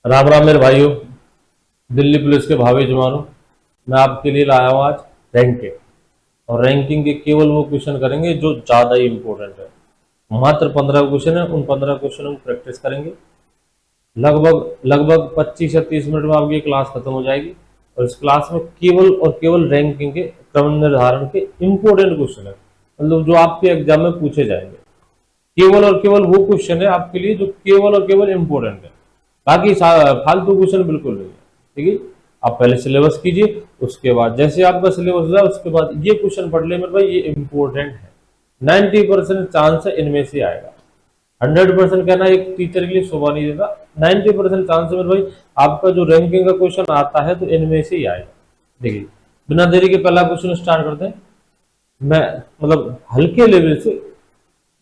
राम राम मेरे भाइयों, दिल्ली पुलिस के भावी जवानों। मैं आपके लिए लाया हूँ आज रैंकिंग। और रैंकिंग के केवल वो क्वेश्चन करेंगे जो ज़्यादा ही इंपॉर्टेंट है। मात्र 15 क्वेश्चन है, उन 15 क्वेश्चनों की प्रैक्टिस करेंगे। लगभग लगभग 25 या 30 मिनट में आपकी क्लास खत्म हो जाएगी। और इस क्लास में केवल और केवल रैंकिंग के क्रम निर्धारण के इंपॉर्टेंट क्वेश्चन है, मतलब जो आपके एग्जाम में पूछे जाएंगे। केवल और केवल वो क्वेश्चन है आपके लिए जो केवल और केवल इंपॉर्टेंट है। बाकी फालतू क्वेश्चन बिल्कुल नहीं है। ठीक है, आप पहले सिलेबस कीजिए, उसके बाद जैसे आपका सिलेबस हो जाए उसके बाद ये क्वेश्चन पढ़ ले मेरे भाई, ये इंपॉर्टेंट है। 90% चांस है इनमें से आएगा। 100% कहना एक टीचर के लिए शोभा नहीं देता। 90% चांस है मेरे भाई, आपका जो रैंकिंग का क्वेश्चन आता है तो इनमें से ही आएगा। देखिए, बिना देरी के पहला क्वेश्चन स्टार्ट करते हैं। मैं मतलब हल्के लेवल से,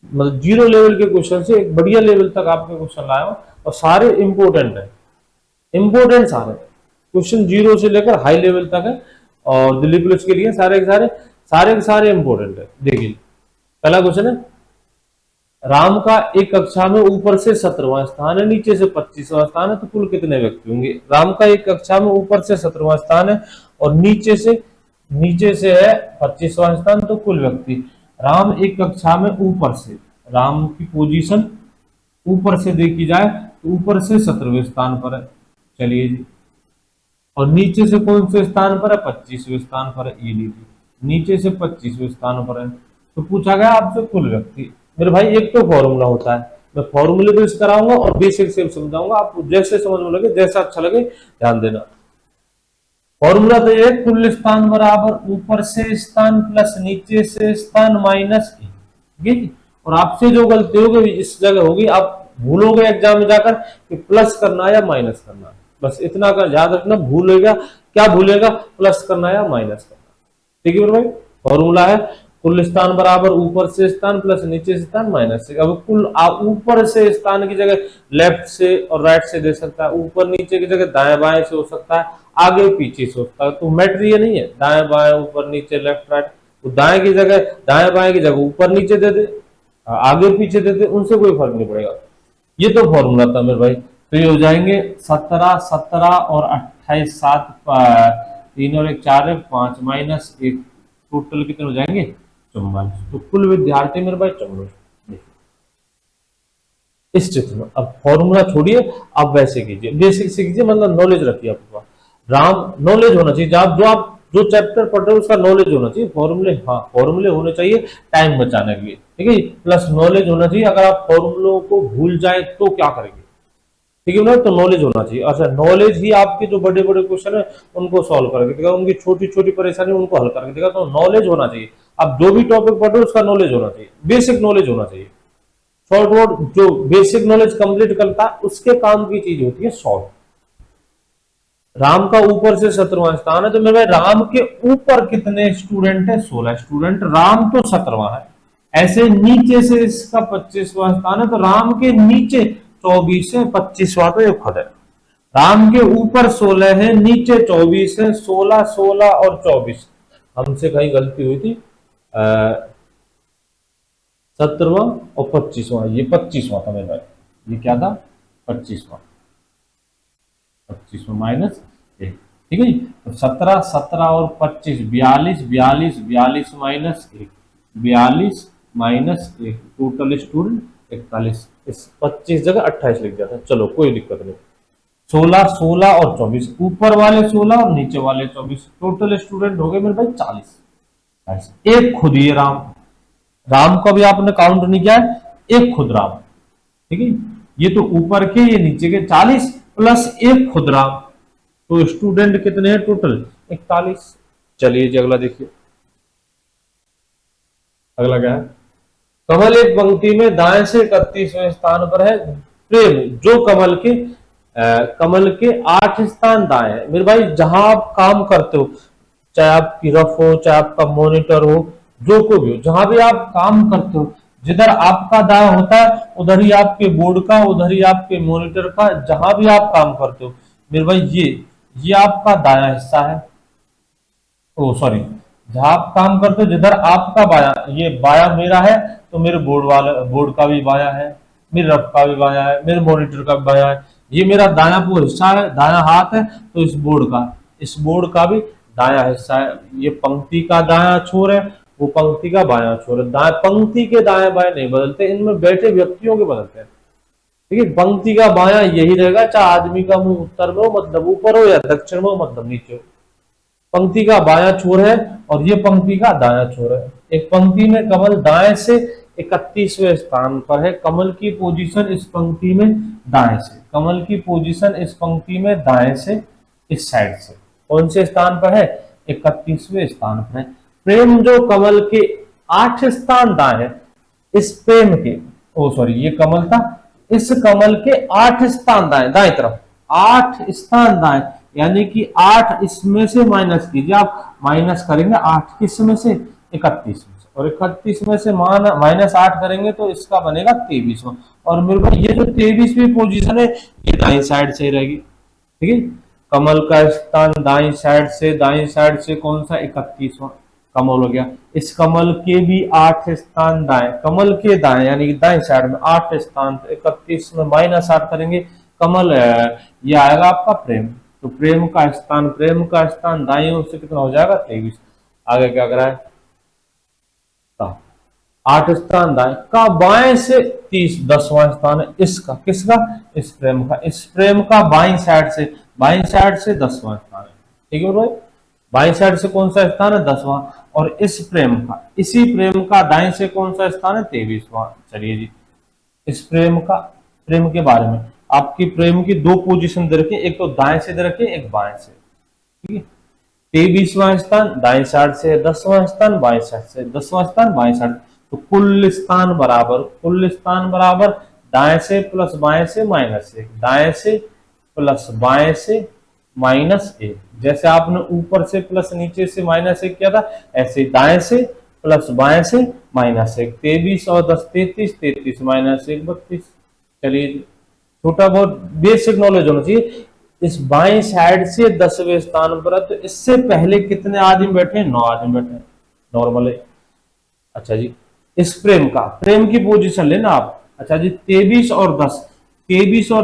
मतलब जीरो लेवल के क्वेश्चन से एक बढ़िया लेवल तक आपके क्वेश्चन लाया हूं, और सारे इंपॉर्टेंट है। इंपॉर्टेंट सारे क्वेश्चन जीरो से लेकर हाई लेवल तक है, और दिल्ली पुलिस के लिए सारे इंपॉर्टेंट है। देखिए, पहला क्वेश्चन है, राम का एक कक्षा में ऊपर से 17वां स्थान है, नीचे से 25वां स्थान है, तो कुल कितने व्यक्ति होंगे? राम का एक कक्षा में ऊपर से 17वां स्थान है और नीचे से है 25वां स्थान, तो कुल व्यक्ति। राम एक कक्षा में ऊपर से, राम की पोजीशन ऊपर से देखी जाए तो ऊपर से 17वें स्थान पर है। चलिए जी, और नीचे से कौन से स्थान पर है? 25वें स्थान पर है। ये लीजिए, नीचे से 25वें स्थान पर है। तो पूछा गया आपसे कुल व्यक्ति। मेरे भाई एक तो फॉर्मूला होता है, मैं फॉर्मूले बेस कराऊंगा और बेसिक से समझाऊंगा, आपको जैसे समझ में लगे, जैसा अच्छा लगे ध्यान देना। फॉर्मूला तो ये, कुल स्थान बराबर ऊपर से स्थान प्लस नीचे से स्थान माइनस ए। ठीक है, और आपसे जो गलती होगी इस जगह होगी, आप भूलोगे एग्जाम में जाकर कि प्लस करना या माइनस करना। बस इतना कर याद रखना, भूलेगा क्या? भूलेगा प्लस करना या माइनस करना। ठीक है मेरे भाई, फॉर्मूला है कुल स्थान बराबर ऊपर से स्थान प्लस नीचे से स्थान माइनस से। अब कुल ऊपर से स्थान की जगह लेफ्ट से और राइट से दे सकता है, ऊपर नीचे की जगह दाएं बाएं से हो सकता है, आगे पीछे से होता है। तो मैटर ये नहीं है दाएं बाएं ऊपर नीचे लेफ्ट राइट, तो दाएं की जगह दाएं बाएं की जगह ऊपर नीचे दे दे, आगे पीछे दे दे, उनसे कोई फर्क नहीं पड़ेगा। ये तो फॉर्मूला था मेरे भाई। तो ये हो जाएंगे 17 17 और 28, 7 3 और 1 4 है, 5 माइनस 1, टोटल कितने हो जाएंगे? 44। तो कुल विद्यार्थी मेरे भाई 44। इस चित्र में अब फॉर्मूला छोड़िए, आप वैसे कीजिए, बेसिक से कीजिए, मतलब नॉलेज रखिए आपके पास। राम नॉलेज होना चाहिए, आप जो चैप्टर पढ़ रहे हो उसका नॉलेज होना चाहिए। फॉर्मूले, हाँ फॉर्मूले होने चाहिए टाइम बचाने के लिए, ठीक है, प्लस नॉलेज होना चाहिए। अगर आप फॉर्मूलों को भूल जाए तो क्या करेंगे? ठीक है ना, तो नॉलेज होना चाहिए। अच्छा, नॉलेज ही आपके जो बड़े बड़े क्वेश्चन है उनको सॉल्व करके देगा, उनकी छोटी छोटी परेशानी उनको हल करके देगा। तो नॉलेज होना चाहिए, आप जो भी टॉपिक पढ़ रहे हो उसका नॉलेज होना चाहिए, बेसिक नॉलेज होना चाहिए। शॉर्ट वर्ड जो बेसिक नॉलेज कंप्लीट करता है उसके काम की चीज होती है शॉर्ट। राम का ऊपर से 17वां स्थान है, तो मेरे भाई राम के ऊपर कितने स्टूडेंट है? 16 स्टूडेंट। राम तो 17वां है, ऐसे नीचे से इसका 25वां स्थान है, तो राम के नीचे 24 है, 25वां तो ये खुद है। राम के ऊपर 16 है, नीचे 24 है, 16 16 और 24। हमसे कहीं गलती हुई थी, 17वां और 25वां, ये 25वां था मेरे भाई। ये क्या था? 25वां। 25 माइनस 1। ठीक है जी, तो 17 17 और 25 42 42 42 माइनस 1 42 माइनस 1, टोटल स्टूडेंट 41। इस 25 जगह 28 लिख जाता है, चलो कोई दिक्कत नहीं। 16 16 और 24, ऊपर वाले 16 और नीचे वाले 24, टोटल स्टूडेंट हो गए मेरे भाई 40। एक खुद ये राम, राम को भी आपने काउंट नहीं किया है, एक खुद राम। ठीक है, ये तो ऊपर के ये नीचे के 40 प्लस एक खुद राम, तो स्टूडेंट कितने हैं टोटल? 41। चलिए जी अगला देखिए, अगला क्या है? कमल एक पंक्ति में दाएं से 31वें स्थान पर है, प्रेम जो कमल के 8 स्थान दाएं है। मेरे भाई जहां आप काम करते हो, चाहे आपकी रफ हो, चाहे आपका मॉनिटर हो, जो को भी हो, जहां भी आप काम करते हो, जिधर आपका दाया होता है उधर ही आपके बोर्ड का, उधर ही आपके मॉनिटर का, जहां भी आप काम करते हो मेरे भाई, ये आपका दाया हिस्सा है। ओ सॉरी, जहां आप काम करते हो जिधर आपका बाया, ये बाया मेरा है, तो मेरे बोर्ड का भी बाया है, मेरे रफ का भी बाया है, मेरे मॉनिटर का भी बाया है। ये मेरा दायां पूरा हिस्सा है, दायां हाथ है, तो इस बोर्ड का भी दायां हिस्सा है। ये पंक्ति का दायां छोर है, वो पंक्ति का बायां छोर है। पंक्ति के दाएं बाएं नहीं बदलते, इनमें बैठे व्यक्तियों के बदलते हैं। ठीक है, पंक्ति का बायां यही रहेगा, चाहे आदमी का मुंह उत्तर में हो मतलब ऊपर हो, या दक्षिण में हो मतलब नीचे हो। पंक्ति का बायां छोर है और ये पंक्ति का दायां छोर है। एक पंक्ति में कमल दाएं से 31वें स्थान पर है। कमल की पोजीशन इस पंक्ति में दाएं से, कमल की पोजीशन इस पंक्ति में दाएं से, इस साइड से कौन से स्थान पर है? 31वें स्थान पर है। प्रेम जो कमल के 8 स्थान दाएं है, इस प्रेम के ये कमल था, इस कमल के 8 स्थान दाएं, दाएं तरफ 8 स्थान दाएं, यानी कि 8 इसमें से माइनस कीजिए आप, माइनस करेंगे 8 किस में से? 31 में से, और 31 में से माइनस 8 करेंगे तो इसका बनेगा 23वां। और मेरे को ये जो 23वीं पोजीशन है ये दाईं साइड से रहेगी। ठीक है, कमल का स्थान दाईं साइड से कौन सा? 31वां कमल हो गया। इस कमल के भी 8 स्थान दाएं, कमल के दाएं यानी कि दाएं साइड में 8 स्थान, 31 में माइनस 8 करेंगे कमल, ये आएगा आपका प्रेम। तो प्रेम का स्थान दाईं ओर से कितना हो जाएगा? 23। आगे क्या करा है? 8 स्थान दाएं का, बाएं से 10वां स्थान है इसका, किसका? इस प्रेम का। इस प्रेम का बाईं साइड से 10वां स्थान है। ठीक है भाई, बाईं साइड से कौन सा स्थान है? 10वां। और इस प्रेम का, इसी प्रेम का दाएं से कौन सा स्थान है? 23वां। चलिए जी, इस प्रेम के बारे में आपकी प्रेम की 2 पोजीशन दे रखी, एक तो दाएं से दे रखी, एक बाएं से। ठीक है, 23वां स्थान दाएं साइड से, 10वां स्थान बाएं साइड से, 10वां स्थान बाएं साइड। तो कुल स्थान बराबर दाएं से प्लस बाएं से माइनस 1, दाएं से प्लस बाएं से माइनस 1। जैसे आपने ऊपर से प्लस नीचे से माइनस 1 किया था, ऐसे दाएं से प्लस बाएं से माइनस 1। 23 और 10 33, 33 माइनस 1 32। चलिए, छोटा बहुत बेसिक नॉलेज होना चाहिए। इस बाएं साइड से 10वें स्थान पर है, तो इससे पहले कितने आदमी बैठे? 9 आदमी बैठे नॉर्मल है। अच्छा जी, इस प्रेम की पोजीशन लेना आप। अच्छा जी, 23 और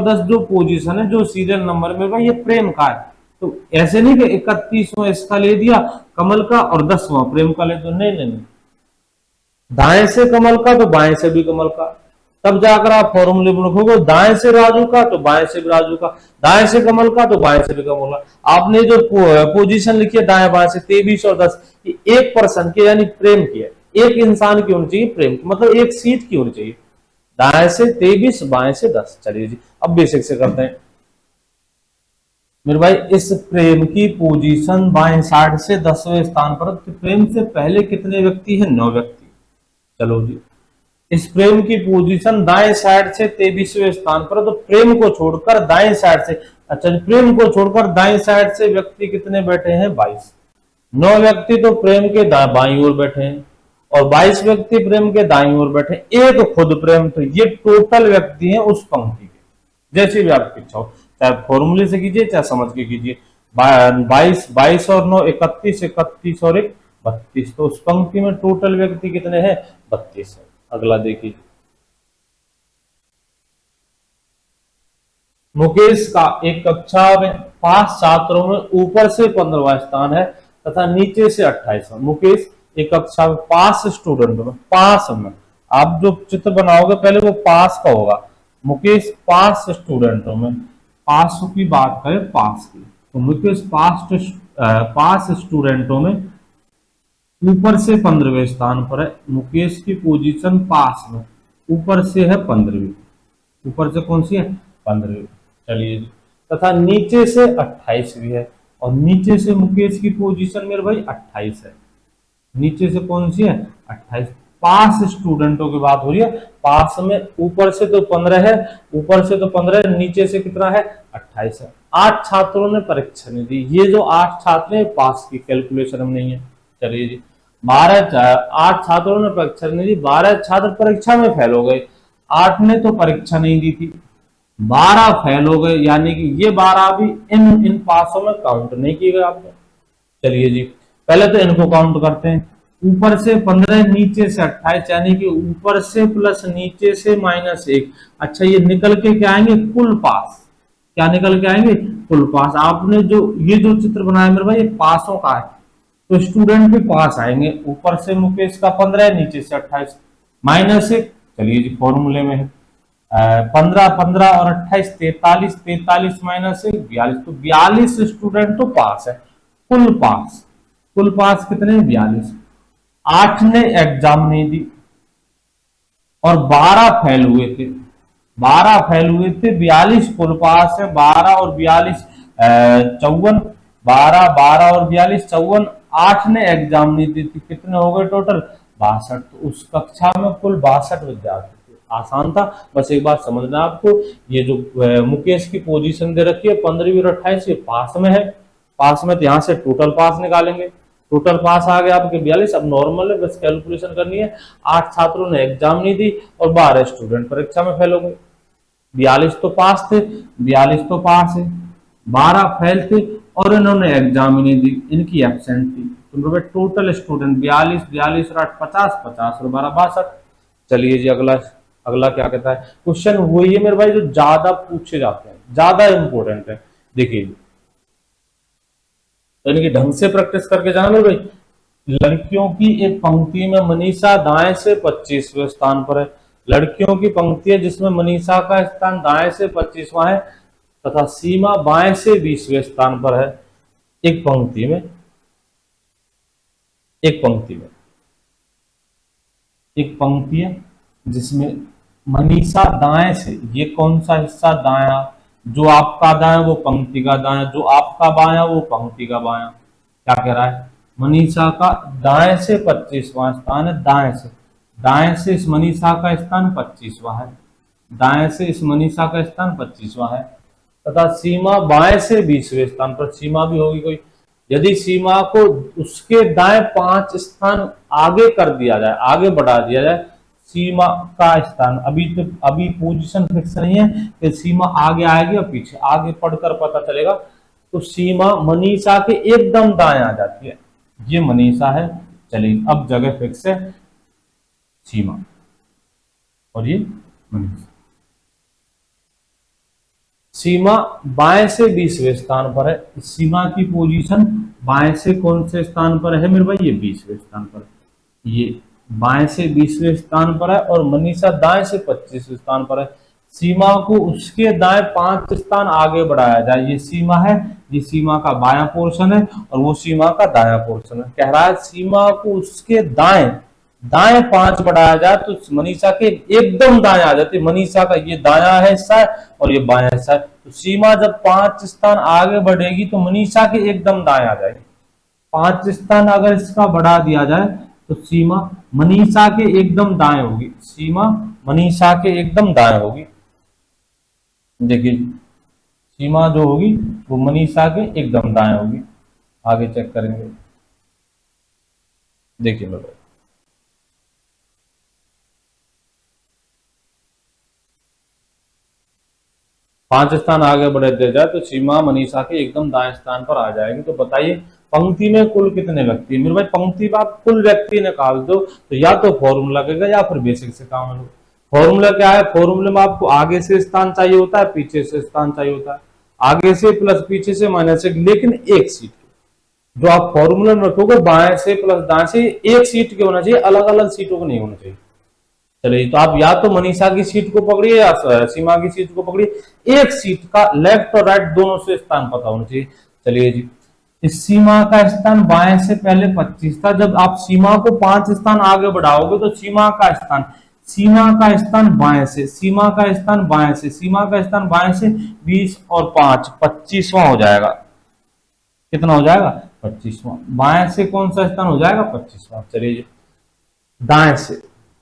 10 जो पोजीशन है, जो सीरियल नंबर में भाई, ये प्रेम का है। तो ऐसे नहीं कि 31वां इसका ले दिया कमल का और 10वां प्रेम का ले दो, नहीं। दाएं से कमल का तो बाएं से भी कमल का, तब जाकर आप फॉर्मूले में लिखोगे दाएं से राजू का तो बाएं से भी राजू का, दाएं से कमल का तो बाएं से भी कमल का। आपने जो पोजीशन लिखी है दाएं बाएं से 23 और 10, एक पर्सन की यानी प्रेम की है, एक इंसान की होनी चाहिए प्रेम की, मतलब एक सीट की होनी चाहिए। दाएं से 23, बाएं से 10। चलिए जी, अब बेसिक से करते हैं मेरे भाई। इस प्रेम की पोजीशन बाएं साइड से 10वें स्थान पर, तो प्रेम से पहले कितने व्यक्ति हैं? 9 व्यक्ति। चलो जी, इस प्रेम की पोजीशन दाएं साइड से 23वें स्थान पर, तो प्रेम को छोड़कर दाएं साइड से, अच्छा प्रेम को छोड़कर दाएं साइड से व्यक्ति कितने बैठे हैं? 22। 9 व्यक्ति तो प्रेम के बाईं ओर बैठे हैं और 22 व्यक्ति प्रेम के दाईं ओर बैठे, एक खुद प्रेम। तो ये टोटल व्यक्ति हैं उस पंक्ति के। जैसे भी आपकी इच्छा हो, चाहे फॉर्मूले से कीजिए चाहे समझ के कीजिए। 22 और 9 31, 31 और 1 32। तो उस पंक्ति में टोटल व्यक्ति कितने हैं? 32 है। अगला देखिए, मुकेश का एक कक्षा में 5 छात्रों में ऊपर से 15वां स्थान है तथा नीचे से 28वां। मुकेश एक कक्षा में 5 स्टूडेंटों में, 5 में आप जो चित्र बनाओगे पहले वो 5 का होगा। मुकेश 5 स्टूडेंटों में, 500 की बात करें 5 की, तो मुकेश 5 स्टूडेंटों में ऊपर से 15वें स्थान पर है। मुकेश की पोजीशन 5 में, ऊपर से है 15वीं, ऊपर से कौन सी है? 15वीं। चलिए जी, तथा नीचे से 28वीं है, और नीचे से मुकेश की पोजीशन मेरे भाई 28 है। नीचे से कौन सी है? 28। 5 स्टूडेंटों की बात हो रही है, 5 में ऊपर से तो 15 है, ऊपर से तो 15 है, नीचे से कितना है? 28 है। 8 छात्रों ने परीक्षा नहीं दी। ये जो 8 छात्र हैं पास की कैलकुलेशन में नहीं है। चलिए जी, 8 छात्रों ने परीक्षा नहीं दी, 12 छात्र परीक्षा में फेल हो गए। 8 ने तो परीक्षा नहीं दी थी, 12 फेल हो गए, यानी कि ये 12 भी इन पासों में काउंट नहीं किए गए आपने। चलिए जी, पहले तो इनको काउंट करते हैं। ऊपर से 15, नीचे से 28, यानी कि ऊपर से प्लस नीचे से -1। अच्छा, ये निकल के क्या आएंगे? कुल पास। क्या निकल के आएंगे, कुल पास। आपने जो ये जो चित्र बनाया मेरे भाई, ये पासों का है, तो स्टूडेंट भी पास आएंगे। ऊपर से मुकेश का 15 है, नीचे से 28 माइनस 1। चलिए जी फॉर्मूले में है 15 15 और 28 43, 43 माइनस 1 42, तो 42 स्टूडेंट तो पास है, कुल पास। कुल पास कितने, 42। 8 ने एग्जाम नहीं दी और 12 फेल हुए थे, 12 फेल हुए थे, 42 कुल पास है। 12 और 42 54, 12 12 और 42 54। 8 ने एग्जाम नहीं दी थी, कितने हो गए टोटल, 62। तो उस कक्षा में कुल 62 विद्यार्थी थे। आसान था, बस एक बात समझना आपको, ये जो मुकेश की पोजीशन दे रखी है 15वीं और 28, ये पास में है। पास में तो यहाँ से टोटल पास निकालेंगे, टोटल पास आ गया आपके 42। अब नॉर्मल है, बस कैलकुलेशन करनी है। 8 छात्रों ने एग्जाम नहीं दी और 12 स्टूडेंट परीक्षा में फेल हो गए। 42 तो पास थे, 42 तो पास है, 12 फेल थे और इन्होंने एग्जाम ही नहीं दी, इनकी एब्सेंट थी। तो टोटल स्टूडेंट 42, 42 और 8 50, 50 और 12 62। चलिए जी अगला, अगला क्या कहता है क्वेश्चन, वही है मेरे भाई जो ज्यादा पूछे जाते हैं, ज्यादा इंपॉर्टेंट है। देखिए तो इनकी ढंग से प्रैक्टिस करके जाना भाई। लड़कियों की एक पंक्ति में मनीषा दाएं से 25वें स्थान पर है। लड़कियों की पंक्ति है जिसमें मनीषा का स्थान दाएं से 25वां है तथा सीमा बाएं से 20वें स्थान पर है। एक पंक्ति में, एक पंक्ति में, एक पंक्ति है जिसमें मनीषा दाएं से, ये कौन सा हिस्सा दाया, जो आपका दाया वो पंक्ति का दाया, जो आपका बाया वो पंक्ति का बाया। क्या कह रहा है, मनीषा का दाएं से 25वां स्थान है, दाएं से, दाएं से इस मनीषा का स्थान 25वां है, दाएं से इस मनीषा का स्थान 25वां है तथा सीमा बाएं से 20वें स्थान पर। सीमा भी होगी कोई, यदि सीमा को उसके दाएं 5 स्थान आगे कर दिया जाए, आगे बढ़ा दिया जाए, सीमा का स्थान अभी पोजीशन फिक्स नहीं है कि सीमा आगे आएगी और पीछे, आगे पढ़कर पता चलेगा। तो सीमा मनीषा के एकदम दाएं आ जाती है, ये मनीषा है। चलिए अब जगह फिक्स है, सीमा और ये मनीषा। सीमा बाएं से 20वें स्थान पर है। सीमा की पोजीशन बाएं से कौन से स्थान पर है मेरे भाई, ये 20वें स्थान पर है। ये बाएं से 20वें स्थान पर है और मनीषा दाएं से 25वें स्थान पर है। सीमा को उसके दाएं 5 स्थान आगे बढ़ाया जाए, ये सीमा है, ये सीमा का बायां पोर्शन है और वो सीमा का दायां पोर्शन है। कह रहा है सीमा को उसके दाएं, दाएं 5 बढ़ाया जाए तो मनीषा के एकदम दाएं आ जाती है। मनीषा का ये दायां है हिस्सा है और ये बायां हिस्सा है, तो सीमा जब 5 स्थान आगे बढ़ेगी तो मनीषा के एकदम दाएं आ जाएगी। 5 स्थान अगर इसका बढ़ा दिया जाए तो सीमा मनीषा के एकदम दाएं होगी, सीमा मनीषा के एकदम दाएं होगी। देखिए सीमा जो होगी वो मनीषा के एकदम दाएं होगी। आगे चेक करेंगे, देखिए मेरे 5 स्थान आगे बढ़ दिया जाए तो सीमा मनीषा के एकदम दाएं स्थान पर आ जाएगी। तो बताइए पंक्ति में कुल कितने व्यक्ति, मेरे भाई पंक्ति में आप कुल व्यक्ति निकाल दो तो या तो फॉर्मूला लगेगा या फिर बेसिक से काम है। फॉर्मूला क्या है, फॉर्मूले में आपको आगे से स्थान चाहिए होता है, पीछे से स्थान चाहिए होता है, आगे से प्लस पीछे से माइनस 1, लेकिन एक सीट जो आप फॉर्मूला में रखोगे बाएं से प्लस दाएं से, एक सीट के होना चाहिए, अलग अलग सीटों को नहीं होना चाहिए। चलिए तो आप या तो मनीषा की सीट को पकड़िए या सीमा की सीट को पकड़िए, एक सीट का लेफ्ट और राइट दोनों से स्थान पता होना चाहिए। चलिए जी इस सीमा का स्थान बाएं से पहले 25 था, जब आप सीमा को 5 स्थान आगे बढ़ाओगे तो सीमा का स्थान बाएं से, सीमा का स्थान बाएं से, सीमा का स्थान बाएं से 20 और 5 25वां हो जाएगा। कितना हो जाएगा, 25वां। बाएं से कौन सा स्थान हो जाएगा, 25वां। चलिए जी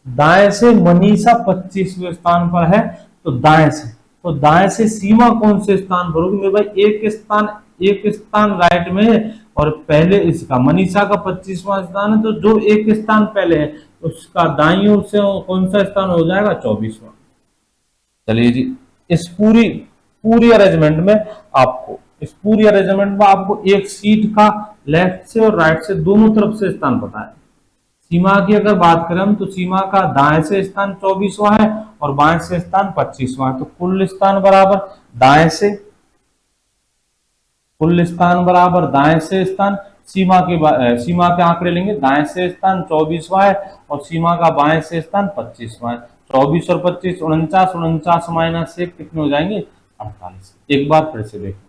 दाएं से मनीषा 25वें स्थान पर है, तो दाएं से सीमा कौन से स्थान पर होगी मेरे भाई, एक स्थान राइट में है और पहले इसका मनीषा का 25वां स्थान है, तो जो एक स्थान पहले है उसका दाईं ओर से कौन सा स्थान हो जाएगा, 24वां। चलिए जी इस पूरी अरेंजमेंट में आपको एक सीट का लेफ्ट से और राइट से दोनों तरफ से स्थान पता है। सीमा की अगर बात करें तो सीमा का दाएं से स्थान 24वां है और बाएं से स्थान 25वां है, तो कुल स्थान बराबर दाएं से कुल स्थान बराबर दाएं से स्थान, सीमा के आंकड़े लेंगे, दाएं से स्थान 24वां है और सीमा का बाएं से स्थान 25वां है। 24 और 25 49, 49 माइनस 1 कितने हो जाएंगे 48। एक बार फिर से देखें,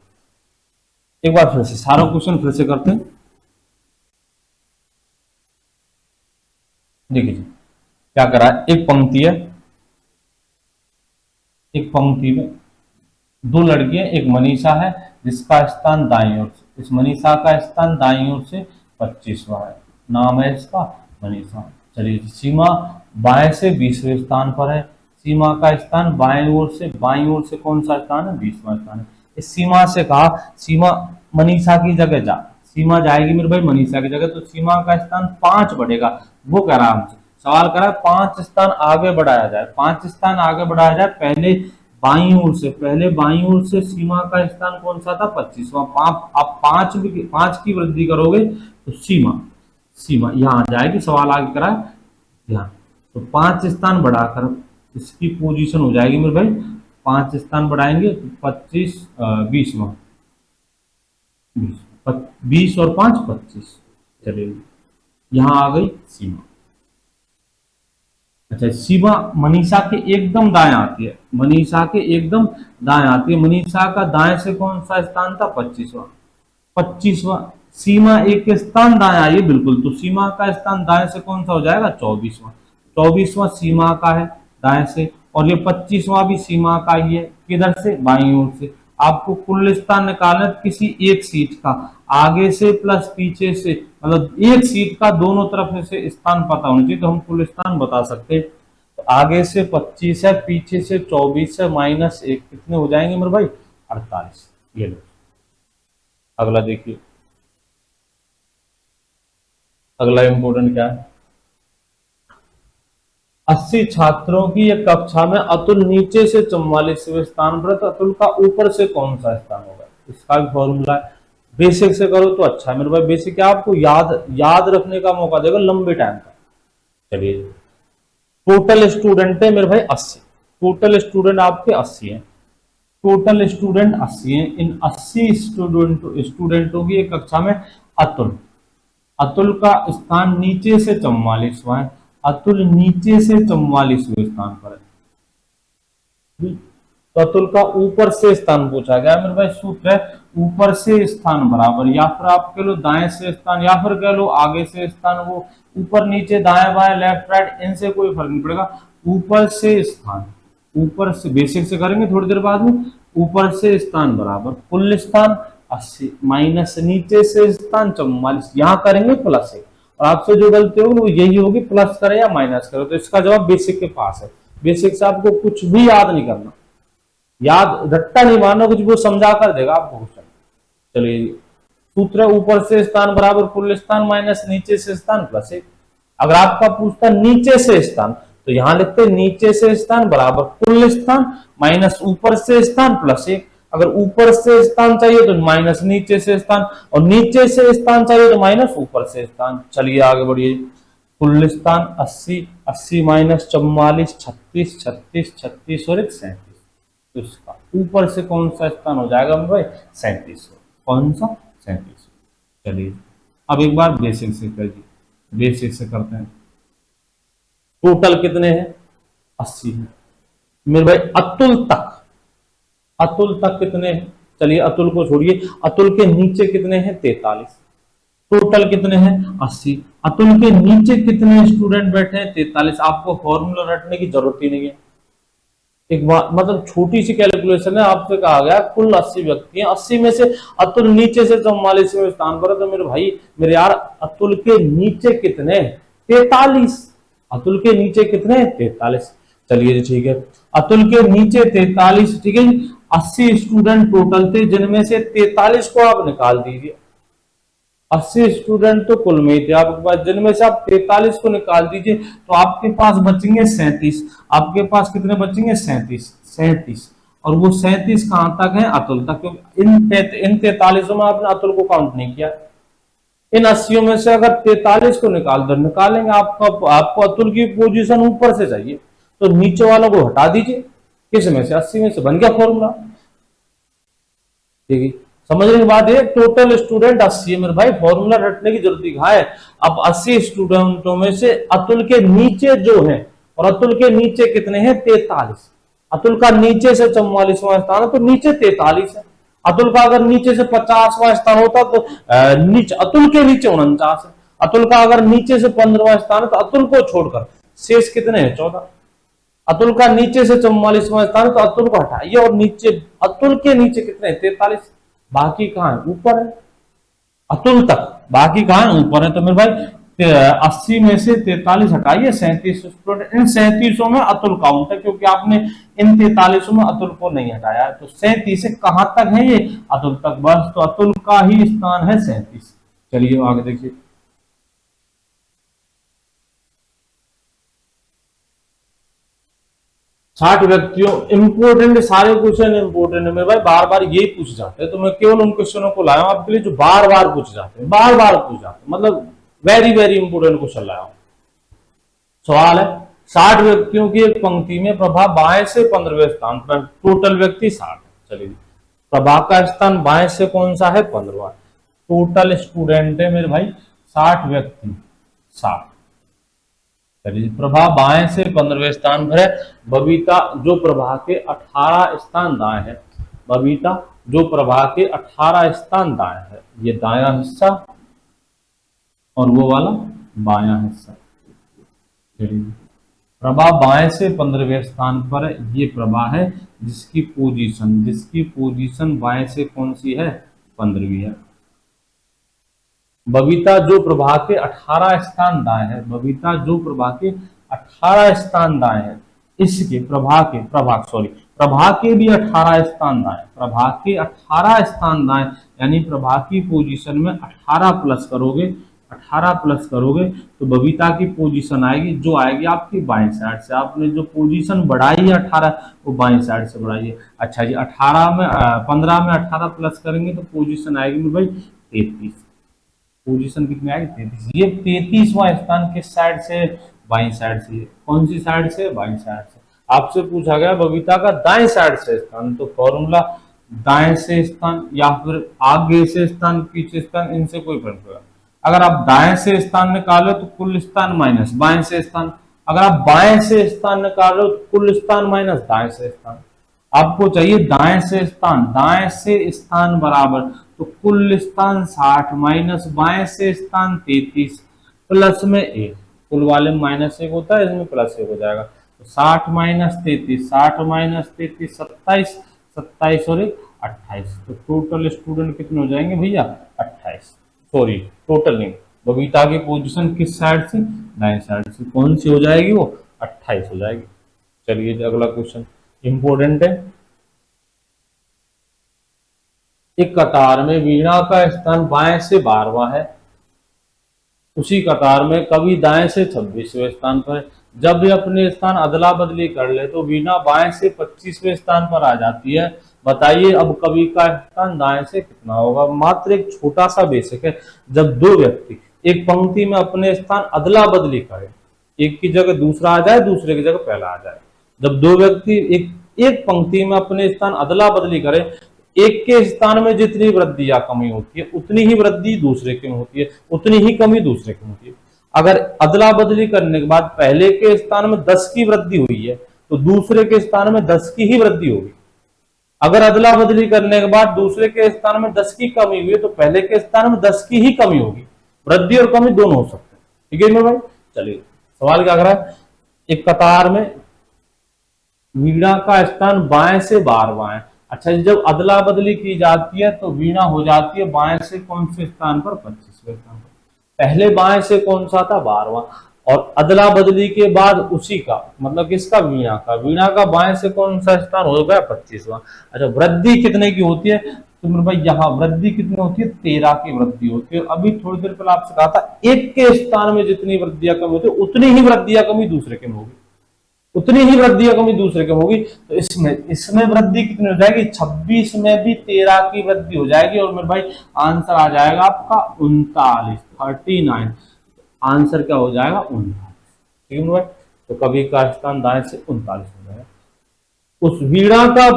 एक बार फिर से सारा क्वेश्चन फिर से करते हैं। देखिए क्या करा है, एक पंक्ति है, एक पंक्ति में दो लड़कियां, एक मनीषा है जिसका स्थान दाईं ओर से, इस मनीषा का स्थान दाईं ओर से 25वां है, नाम है इसका मनीषा। चलिए सीमा बाएं से 20वें स्थान पर है, सीमा का स्थान बाएं ओर से कौन सा स्थान है 20वां स्थान है। इस सीमा से कहा सीमा मनीषा की जगह जा, सीमा जाएगी मेरे भाई मनीषा की जगह, तो सीमा का स्थान 5 बढ़ेगा। वो कह रहा हमसे सवाल करा 5 स्थान आगे बढ़ाया जाए, 5 स्थान आगे बढ़ाया जाए, पहले बाईं ओर से सीमा का स्थान कौन सा था 25वां। आप 5 की वृद्धि करोगे तो सीमा यहाँ आ जाएगी, सवाल आगे करा यहाँ, तो 5 स्थान बढ़ाकर इसकी पोजीशन हो जाएगी मेरे भाई, 5 स्थान बढ़ाएंगे तो 25 20वां 20 और 5 25। चलिए यहाँ आ गई सीमा। अच्छा सीमा मनीषा के एकदम दाएं आती है, मनीषा के एकदम दाएं आती है, मनीषा का दाएं से कौन सा स्थान था 25वां। सीमा एक स्थान दाएं आई है बिल्कुल, तो सीमा का स्थान दाएं से कौन सा हो जाएगा 24वां सीमा का है दाएं से, और ये 25वां भी सीमा का ही है, किधर से बाईं ओर से। आपको कुल स्थान निकालना किसी एक सीट का, आगे से प्लस पीछे से, मतलब एक सीट का दोनों तरफ से स्थान पता होना चाहिए तो हम कुल स्थान बता सकते हैं। तो आगे से 25 है, पीछे से 24 है, माइनस 1 कितने हो जाएंगे मेरे भाई 48। ये लो अगला देखिए, अगला इंपोर्टेंट क्या है, 80 छात्रों की एक कक्षा में अतुल नीचे से 44वें स्थान पर, तो अतुल का ऊपर से कौन सा स्थान होगा, इसका भी फॉर्मूला है। बेसिक से करो तो अच्छा है मेरे भाई, बेसिक क्या आपको याद रखने का मौका देगा लंबे टाइम का। चलिए टोटल स्टूडेंट है मेरे भाई 80, टोटल स्टूडेंट आपके 80 हैं, टोटल स्टूडेंट 80 हैं। इन 80 स्टूडेंटों की एक कक्षा में अतुल का स्थान नीचे से 44वां है, अतुल नीचे से 44वें स्थान पर है। तो अतुल का ऊपर से स्थान पूछा गया मेरे भाई, सूत्र है ऊपर से स्थान बराबर, या फिर आप कह लो दाएं से स्थान, या फिर कह लो आगे से स्थान, वो ऊपर नीचे दाएं बाएं लेफ्ट राइट इनसे कोई फर्क नहीं पड़ेगा, ऊपर से स्थान, ऊपर से बेसिक से करेंगे थोड़ी देर बाद में, ऊपर से स्थान बराबर कुल स्थान 80 माइनस नीचे से स्थान 44, यहाँ करेंगे प्लस 1, और आपसे जो गलती होगी वो यही होगी प्लस करे या माइनस करे। तो इसका जवाब बेसिक के पास है, बेसिक से आपको कुछ भी याद नहीं करना, याद रट्टा नहीं मारना, कुछ वो समझा कर देगा आपको क्वेश्चन। चलिए सूत्र ऊपर से स्थान बराबर कुल स्थान माइनस नीचे से स्थान प्लस 1। अगर आपका पूछता नीचे से स्थान तो यहां लिखते नीचे से स्थान बराबर कुल स्थान माइनस ऊपर से स्थान प्लस 1। अगर ऊपर से स्थान चाहिए तो माइनस नीचे से स्थान, और नीचे से स्थान चाहिए तो माइनस ऊपर से स्थान। चलिए आगे बढ़िए, कुल स्थान 80 माइनस 44 36 36 36 और 37, उसका ऊपर से कौन सा स्थान हो जाएगा भाई 37, कौन सा 37। चलिए अब एक बार बेसिक से कर दी, बेसिक से करते हैं। टोटल कितने हैं 80 है मेरे भाई, अतुल तक कितने हैं, चलिए अतुल को छोड़िए, अतुल के नीचे कितने हैं 43, टोटल कितने हैं 80, अतुल के नीचे कितने स्टूडेंट बैठे हैं 43। आपको फॉर्मूला रटने की जरूरत ही नहीं है, एक बात मतलब छोटी सी कैलकुलेशन है, आपसे कहा गया कुल 80 व्यक्ति हैं, 80 में से अतुल नीचे से 44वें स्थान पर है, तो मेरे भाई मेरे यार अतुल के नीचे कितने 43, अतुल के नीचे कितने 43। चलिए जी ठीक है, अतुल के नीचे 43, ठीक है, 80 स्टूडेंट टोटल थे जिनमें से 43 को आप निकाल दीजिए, 80 स्टूडेंट तो कुल में थे आपके पास, जिनमें से आप 43 को निकाल दीजिए तो आपके पास बचेंगे 37, आपके पास कितने बचेंगे 37, और वो 37 कहां तक है अतुल तक, क्योंकि इन 43 में आपने अतुल को काउंट नहीं किया। इन 80 में से अगर 43 को निकालेंगे आपको अतुल की पोजीशन ऊपर से चाहिए, तो नीचे वालों को हटा दीजिए, किस में से 80 में से, बन गया फॉर्मूला। ठीक है समझने की बात है। टोटल स्टूडेंट 80 है मेरे भाई, फॉर्मूला रटने की जरूरत कहाँ है। अब 80 स्टूडेंटों में से अतुल के नीचे जो है, और अतुल के नीचे कितने हैं, 43। अतुल का नीचे से 44वां स्थान है तो नीचे 43 है। अतुल का अगर नीचे से 50वां स्थान होता तो नीचे अतुल के नीचे 49 है। अतुल का अगर नीचे से 15वां स्थान है तो अतुल को छोड़कर शेष कितने हैं, 14। अतुल का नीचे से 44वां स्थान है तो अतुल को हटाइए, और नीचे अतुल के नीचे कितने हैं, 43। बाकी कहाँ है, ऊपर है अतुल तक, बाकी कहाँ है, ऊपर है। तो मेरे भाई 80 में से 43 हटाइए, 37 स्टूडेंट। इन 37 में अतुल काउंट है, क्योंकि आपने इन 43 में अतुल को नहीं हटाया है। तो 37 से कहां तक है ये, अतुल तक, बस। तो अतुल का ही स्थान है 37। चलिए आगे देखिए। 60 व्यक्तियों, इंपोर्टेंट सारे क्वेश्चन इंपोर्टेंट है मेरे भाई, बार बार यही पूछ जाते हैं। तो मैं केवल उन क्वेश्चनों को लाया हूं आपके लिए जो बार बार पूछ जाते हैं, बार बार पूछ जाते हैं, मतलब वेरी वेरी इंपोर्टेंट क्वेश्चन लाया हूं। सवाल है, 60 व्यक्तियों की एक पंक्ति में प्रभा बाएं से 15वें स्थान पर, टोटल व्यक्ति 60। चलिए, प्रभा का स्थान बाएं से कौन सा है, 15वां। टोटल स्टूडेंट है मेरे भाई 60 व्यक्ति, 60। चलिए, प्रभा बाएं से 15वें स्थान पर है। बबीता जो प्रभा के 18 स्थान दाएं है, बबीता जो प्रभा के 18 स्थान दाएं है, ये दायां हिस्सा और वो वाला बायां हिस्सा। प्रभा बाएं से 15वें स्थान पर है, ये प्रभा है जिसकी पोजीशन बाएं से कौन सी है, 15वीं है। बबीता जो प्रभा के 18 स्थान दाएं है, बबीता जो प्रभा के 18 स्थान दाएं है, इसके प्रभा के भी 18 स्थान दाएं, प्रभा के 18 स्थान दाएं, यानी प्रभा की पोजीशन में 18 प्लस करोगे, 18 प्लस करोगे तो बबीता की पोजीशन आएगी, जो आएगी आपकी बाएं साइड से। आपने जो पोजीशन बढ़ाई है 18, वो बाएं साइड से बढ़ाइए। अच्छा जी, 15 में 18 प्लस करेंगे तो पोजीशन आएगी भाई 33। पोजीशन कितनी आएगी, 33। ये 33वां स्थान किस साइड से, बाईं साइड से। कौन सी साइड से, बाईं साइड से। आपसे पूछा गया बबीता का दाएं साइड से स्थान, तो फॉर्मूला दाएं से स्थान या फिर आगे से स्थान, पीछे स्थान, इनसे कोई फर्क नहीं। अगर आप दाएं से स्थान निकालो तो कुल स्थान माइनस बाएं से स्थान, अगर आप बाएं से स्थान निकालो तो कुल स्थान माइनस दाएं से स्थान। आपको चाहिए दाएं से स्थान, दाएं से स्थान बराबर, तो कुल स्थान 60 माइनस बाएं से स्थान 33 प्लस में 1, कुल वाले में माइनस 1 होता है, इसमें प्लस 1 हो जाएगा। तो 60 माइनस 33, 60 माइनस 33 27, 27 और 1 28। तो टोटल स्टूडेंट कितने हो जाएंगे भैया, 28। सॉरी, टोटल नहीं, बबीता की पोजीशन किस साइड से, दाएं साइड से, कौन सी हो जाएगी वो, 28 हो जाएगी। चलिए अगला क्वेश्चन इंपोर्टेंट है। एक कतार में वीणा का स्थान बाएं से 12वां है, उसी कतार में कवि दाएं से 26वें स्थान पर है। जब भी अपने स्थान अदला बदली कर ले तो वीणा बाएं से 25वें स्थान पर आ जाती है। बताइए अब कवि का स्थान दाएं से कितना होगा। मात्र एक छोटा सा बेसिक है, जब दो व्यक्ति एक पंक्ति में अपने स्थान अदला बदली करें, एक की जगह दूसरा आ जाए, दूसरे की जगह पहला आ जाए। जब दो व्यक्ति एक पंक्ति में अपने स्थान अदला बदली करें, एक के स्थान में जितनी वृद्धि या कमी होती है उतनी ही वृद्धि दूसरे के में होती है, उतनी ही कमी दूसरे के में होती है। अगर अदला बदली करने के बाद पहले के स्थान में 10 की वृद्धि हुई है तो दूसरे के स्थान में 10 की ही वृद्धि होगी। अगर अदला बदली करने के बाद दूसरे के स्थान में 10 की कमी हुई है तो पहले के स्थान में 10 की ही कमी होगी। वृद्धि और कमी दोनों हो सकते हैं। ठीक है मेरे भाई, चलिए सवाल क्या कर रहा है। एक कतार में वीणा का स्थान बाएं से 12वां है। अच्छा, जब अदला बदली की जाती है तो वीणा हो जाती है बाएं से कौन से स्थान पर, 25वें स्थान पर। पहले बाएं से कौन सा था, 12वां, और अदला बदली के बाद उसी का मतलब किसका, वीणा का, वीणा का बाएं से कौन सा स्थान हो गया, 25वां। अच्छा, वृद्धि कितने की होती है, तो मेरे भाई यहाँ वृद्धि कितनी होती है, 13 की वृद्धि होती है। अभी थोड़ी देर पहले आपसे कहा था एक के स्थान में जितनी वृद्धि या कमी होती है उतनी ही वृद्धि या कमी दूसरे के में होगी, उतनी ही वृद्धि या कमी दूसरे के होगी। तो इसमें वृद्धि कितनी हो जाएगी, 26 में भी 13 की वृद्धि हो जाएगी, और मेरे भाई आंसर आ जाएगा आपका 39, 39। आंसर क्या हो जाएगा, 39। ठीक है भाई, तो कवि का स्थान दाएं से 39 हो जाएगा। उस वीणा का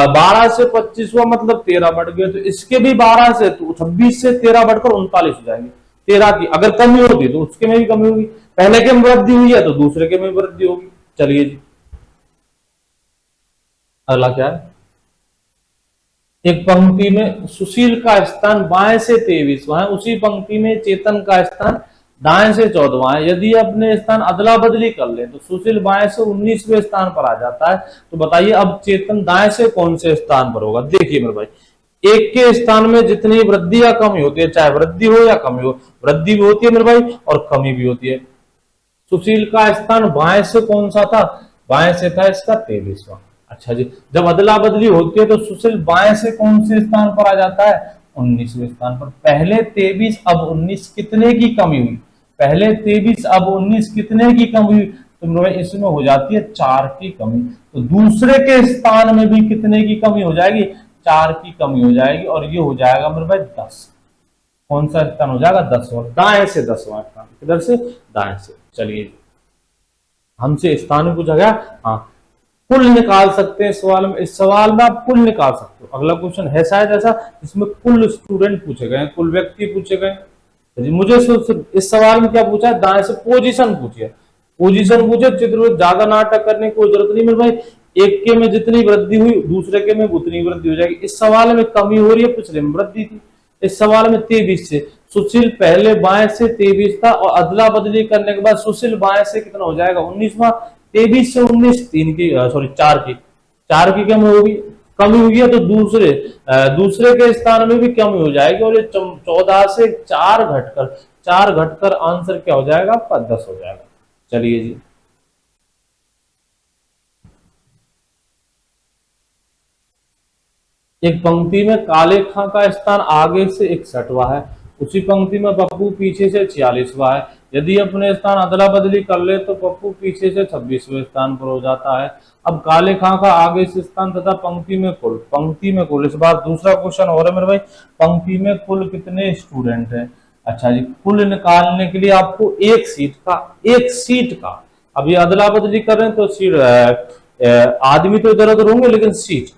12 से 25वां मतलब 13 बढ़ गए, तो इसके भी 12 से, तो 26 से 13 बढ़कर 39 हो जाएंगे। 13 की अगर कमी होती तो उसके में भी कमी होगी, पहले के में वृद्धि हुई है तो दूसरे के में वृद्धि होगी। चलिए जी, अगला क्या है, एक पंक्ति में सुशील का स्थान बाएं से 23वां है, उसी पंक्ति में चेतन का स्थान दाएं से 14वां है। यदि अपने स्थान अदला बदली कर ले तो सुशील बाएं से 19वें स्थान पर आ जाता है। तो बताइए अब चेतन दाएं से कौन से स्थान पर होगा। देखिए मेरे भाई, एक के स्थान में जितनी वृद्धि या कमी होती है, चाहे वृद्धि हो या कमी हो, वृद्धि भी होती है मेरे भाई और कमी भी होती है। सुशील का स्थान बाएं से कौन सा था, बाएं से था इसका 23वां। अच्छा जी, जब अदला बदली होती है तो सुशील बाएं से कौन से स्थान पर आ जाता है, 19वें स्थान पर। पहले 23 अब 19 कितने की कमी हुई, पहले 23 अब 19 कितने की कमी हुई, तो इसमें हो जाती है 4 की कमी। तो दूसरे के स्थान में भी कितने की कमी हो जाएगी, 4 की कमी हो जाएगी, और ये हो जाएगा मेरे भाई 10। कौन सा स्थान हो जाएगा, 10वां, दाएं से 10वां स्थान, किधर से, दाएं से। चलिए, हमसे स्थान पूछा गया, हाँ कुल निकाल सकते हैं सवाल में, इस सवाल में आप कुल निकाल सकते हो। अगला क्वेश्चन है शायद ऐसा इसमें कुल स्टूडेंट पूछे गए, कुल व्यक्ति पूछे गए। मुझे इस सवाल में क्या पूछा है, दाएं से पोजीशन पूछी है, पोजीशन पूछे, चित्र में ज्यादा नाटक करने की कोई जरूरत नहीं मेरे भाई। एक के में जितनी वृद्धि हुई दूसरे के में उतनी वृद्धि हो जाएगी। इस सवाल में कमी हो रही है, पिछले में वृद्धि थी। इस सवाल में 23 से सुशील पहले बाएं से 23 था और अदला बदली करने के बाद सुशील बाएं से कितना हो जाएगा, 19वां। 23 से 19 3 की सॉरी 4 की कमी होगी, कमी हुई है तो दूसरे के स्थान में भी कमी हो जाएगी, और ये 14 से 4 घटकर आंसर क्या हो जाएगा आपका, 10 हो जाएगा। चलिए जी, एक पंक्ति में काले खां का स्थान आगे से 61वां है, उसी पंक्ति में पप्पू पीछे से 46वां है। यदि अपने स्थान अदला बदली कर ले तो पप्पू पीछे से 26वें स्थान पर हो जाता है। अब काले खां का आगे से स्थान तथा पंक्ति में कुल, इस बार दूसरा क्वेश्चन हो रहा है मेरे भाई, पंक्ति में कुल कितने स्टूडेंट हैं। अच्छा जी, कुल निकालने के लिए आपको एक सीट का, अब ये अदला बदली कर रहे हैं तो सीट, आदमी तो इधर उधर होंगे लेकिन सीट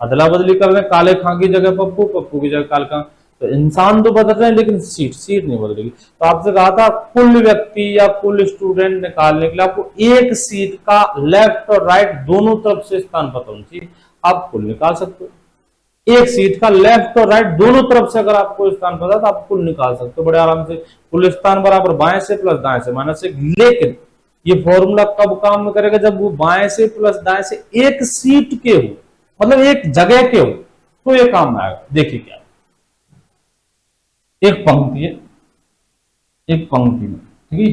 अदला बदली कर रहे हैं, काले खां की जगह पप्पू, पप्पू की जगह काले खां, तो इंसान तो बदल रहे हैं लेकिन सीट नहीं बदलेगी। तो आपसे कहा था कुल व्यक्ति या कुल स्टूडेंट निकालने के लिए आपको एक सीट का लेफ्ट और राइट दोनों तरफ से स्थान पता होना चाहिए, आप कुल निकाल सकते हो। एक सीट का लेफ्ट और राइट दोनों तरफ से अगर आपको स्थान पता तो आप कुल निकाल सकते हो बड़े आराम से। कुल स्थान बराबर बाएं से प्लस दाएं से माइनस 1। लेकिन ये फॉर्मूला कब काम करेगा, जब वो बाएं से प्लस दाएं से एक सीट के हो, मतलब एक जगह के हो, तो ये काम आएगा। देखिए क्या, एक पंक्ति में ठीक है,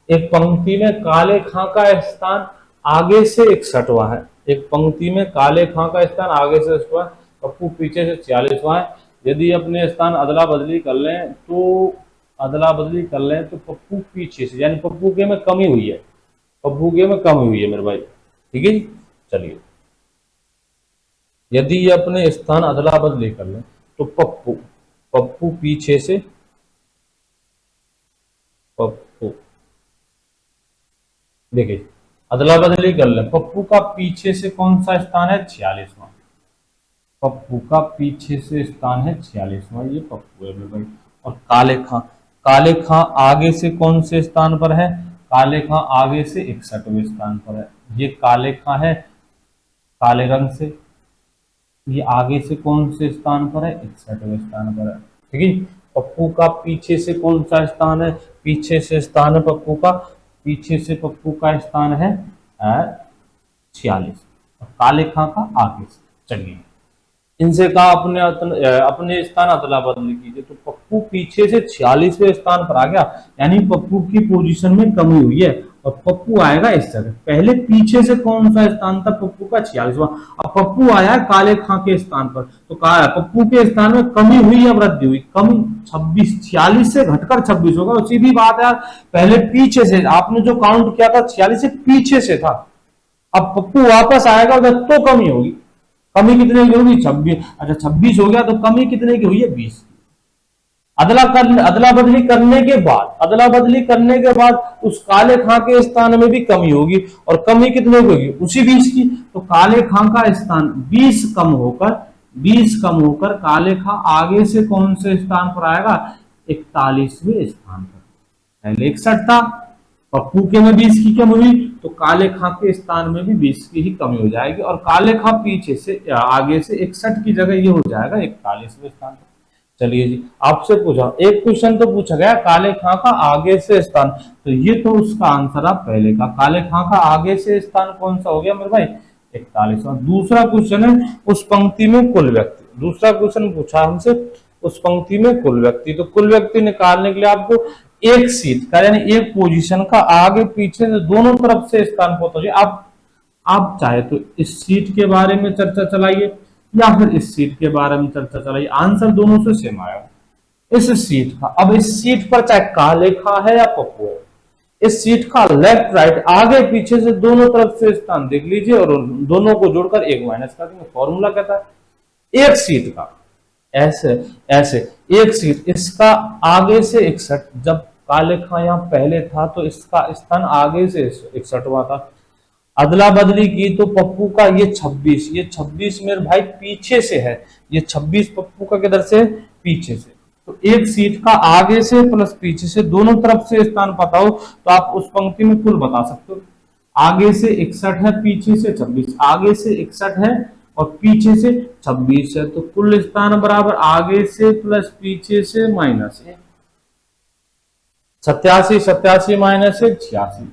एक पंक्ति में काले खां का स्थान आगे से 61वां है, एक पंक्ति में काले खां का स्थान आगे से 61वां, पप्पू पीछे से 46वां है। यदि अपने स्थान अदला बदली कर लें तो पप्पू पीछे से, यानी पप्पू के में कमी हुई है, मेरे भाई, ठीक है। चलिए, यदि अपने स्थान अदला बदली कर लें तो पप्पू पीछे से, पप्पू देखिए अदला बदली कर लें, पप्पू का पीछे से कौन सा स्थान है, 46वां, पप्पू का पीछे से स्थान है 46वां, ये पप्पू है मेरे भाई। और काले खां आगे से कौन से स्थान पर है, काले खां आगे से 61वें स्थान पर है। ये काले खां है काले रंग से, ये आगे से कौन से स्थान पर है, 61वें स्थान पर है, ठीक है। पप्पू का पीछे से कौन सा स्थान है, पीछे से स्थान है पप्पू का, पीछे से पप्पू का स्थान है 46, और काले खां का आगे से। चलिए, इनसे कहा अपने स्थान अदला बदली कीजिए, तो पप्पू पीछे से 46वें स्थान पर आ गया, यानी पप्पू की पोजीशन में कमी हुई है, और पप्पू आएगा इस जगह। पहले पीछे से कौन सा स्थान था, पप्पू का 46वां, अब पप्पू आया है काले खां के स्थान पर, तो कहा पप्पू के स्थान में कमी हुई या वृद्धि हुई, कमी 46 से घटकर 26 होगा। सीधी बात है, पहले पीछे से आपने जो काउंट किया था 46 से पीछे से था, अब पप्पू वापस आएगा उधर तो कमी होगी, कमी कितने की होगी, 26। अच्छा 26 हो गया तो कमी कितने की हुई है, 20। अदला बदली करने के बाद उस काले खां के स्थान में भी कमी होगी, और कमी कितने की होगी, उसी 20 की। तो काले खां का स्थान 20 कम होकर काले खां आगे से कौन से स्थान पर आएगा, 41वें स्थान पर। पहले 61 था, पप्पू के में 20 की कमी हुई, तो काले खां के स्थान में भी 20 की ही कमी हो जाएगी, और काले खां पीछे से आगे से 61 की जगह ये हो जाएगा 41वें स्थान पर। चलिए जी, आपसे पूछा एक क्वेश्चन तो पूछा गया काले खां का आगे से स्थान, तो ये तो उसका आंसर आप पहले का, काले खां का आगे से स्थान कौन सा हो गया मेरे भाई, 41वां। दूसरा क्वेश्चन है उस पंक्ति में कुल व्यक्ति, दूसरा क्वेश्चन पूछा हमसे उस पंक्ति में कुल व्यक्ति, तो कुल व्यक्ति निकालने के लिए आपको एक सीट का यानी एक पोजीशन का आगे पीछे दोनों तरफ से स्थान पता हो। आप चाहे तो इस सीट के बारे में चर्चा चलाइए या फिर इस सीट के बारे में चर्चा चलाइए, आंसर दोनों से सेम आएगा। इस सीट का, अब इस सीट पर चाहे काले खां है या पप्पू है, इस सीट का लेफ्ट राइट आगे पीछे से दोनों तरफ से स्थान देख लीजिए और दोनों को जोड़कर एक माइनस कर देंगे। फॉर्मूला कहता है एक सीट का ऐसे एक सीट, इसका आगे से 61, जब काले खां यहां पहले था तो इसका स्थान आगे से 61वां था। अदला बदली की तो पप्पू का ये 26 मेरे भाई पीछे से है, ये 26 पप्पू का किधर से, पीछे से। तो एक सीट का आगे से प्लस पीछे से दोनों तरफ से स्थान पता हो तो आप उस पंक्ति में कुल बता सकते हो। आगे से 61 है, पीछे से 26, आगे से 61 है और पीछे से 26 है, तो कुल स्थान बराबर आगे से प्लस पीछे से माइनस 87 माइनस 86।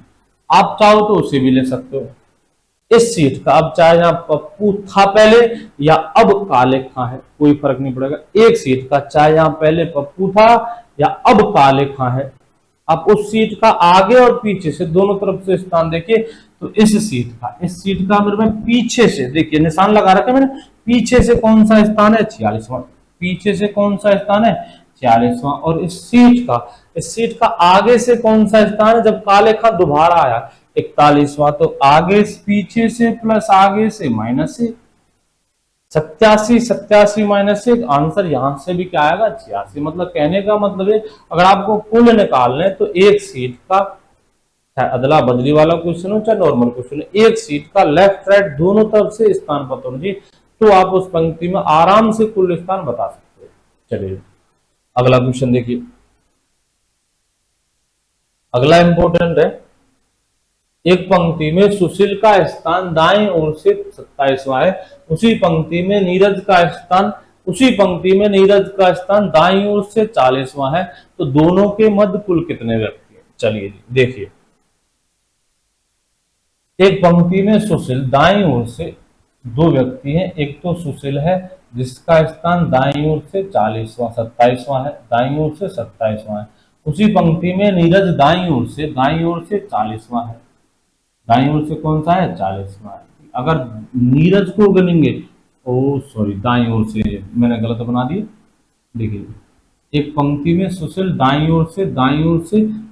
आप चाहो तो उसे भी ले सकते हो। इस सीट का अब चाहे यहाँ पप्पू था पहले या अब काले खां है, कोई फर्क नहीं पड़ेगा। एक सीट का चाहे यहाँ पहले पप्पू था या अब काले खां है, आप उस सीट का आगे और पीछे से दोनों तरफ से स्थान देखिए। तो इस सीट का मेरे में पीछे से देखिए निशान लगा रखा है मैंने, पीछे से कौन सा स्थान है, 46वां। पीछे से कौन सा स्थान है, 46वां। और इस सीट का आगे से कौन सा स्थान है, जब काले खां दोबारा आया, 41वां। तो आगे पीछे से प्लस आगे से माइनस 87 माइनस 1, आंसर यहां से भी क्या आएगा, 86। मतलब कहने का मतलब है अगर आपको कुल निकालना है तो एक सीट का, चाहे अदला बदली वाला क्वेश्चन हो चाहे नॉर्मल क्वेश्चन हो, एक सीट का लेफ्ट राइट दोनों तरफ से स्थान पता होना चाहिए, तो आप उस पंक्ति में आराम से कुल स्थान बता सकते हो। चलिए अगला क्वेश्चन देखिए, अगला इंपॉर्टेंट है। एक पंक्ति में सुशील का स्थान दाएं ओर से 27वां है, उसी पंक्ति में नीरज का स्थान दाईं ओर से 40वां है, तो दोनों के मध्य कुल कितने व्यक्ति हैं। चलिए देखिए, एक पंक्ति में सुशील दाईं ओर से दो व्यक्ति हैं, एक तो सुशील है जिसका स्थान दाईं ओर से 40वां 27वां है, दाईं ओर से 27वां है। उसी पंक्ति में नीरज दाईं ओर से 40वां है, दाईं ओर से कौन सा है, 40वां है। अगर नीरज को गिनेंगे, दाईं ओर से मैंने गलत बना दिया। देखिए एक पंक्ति में सुशील दाईं ओर से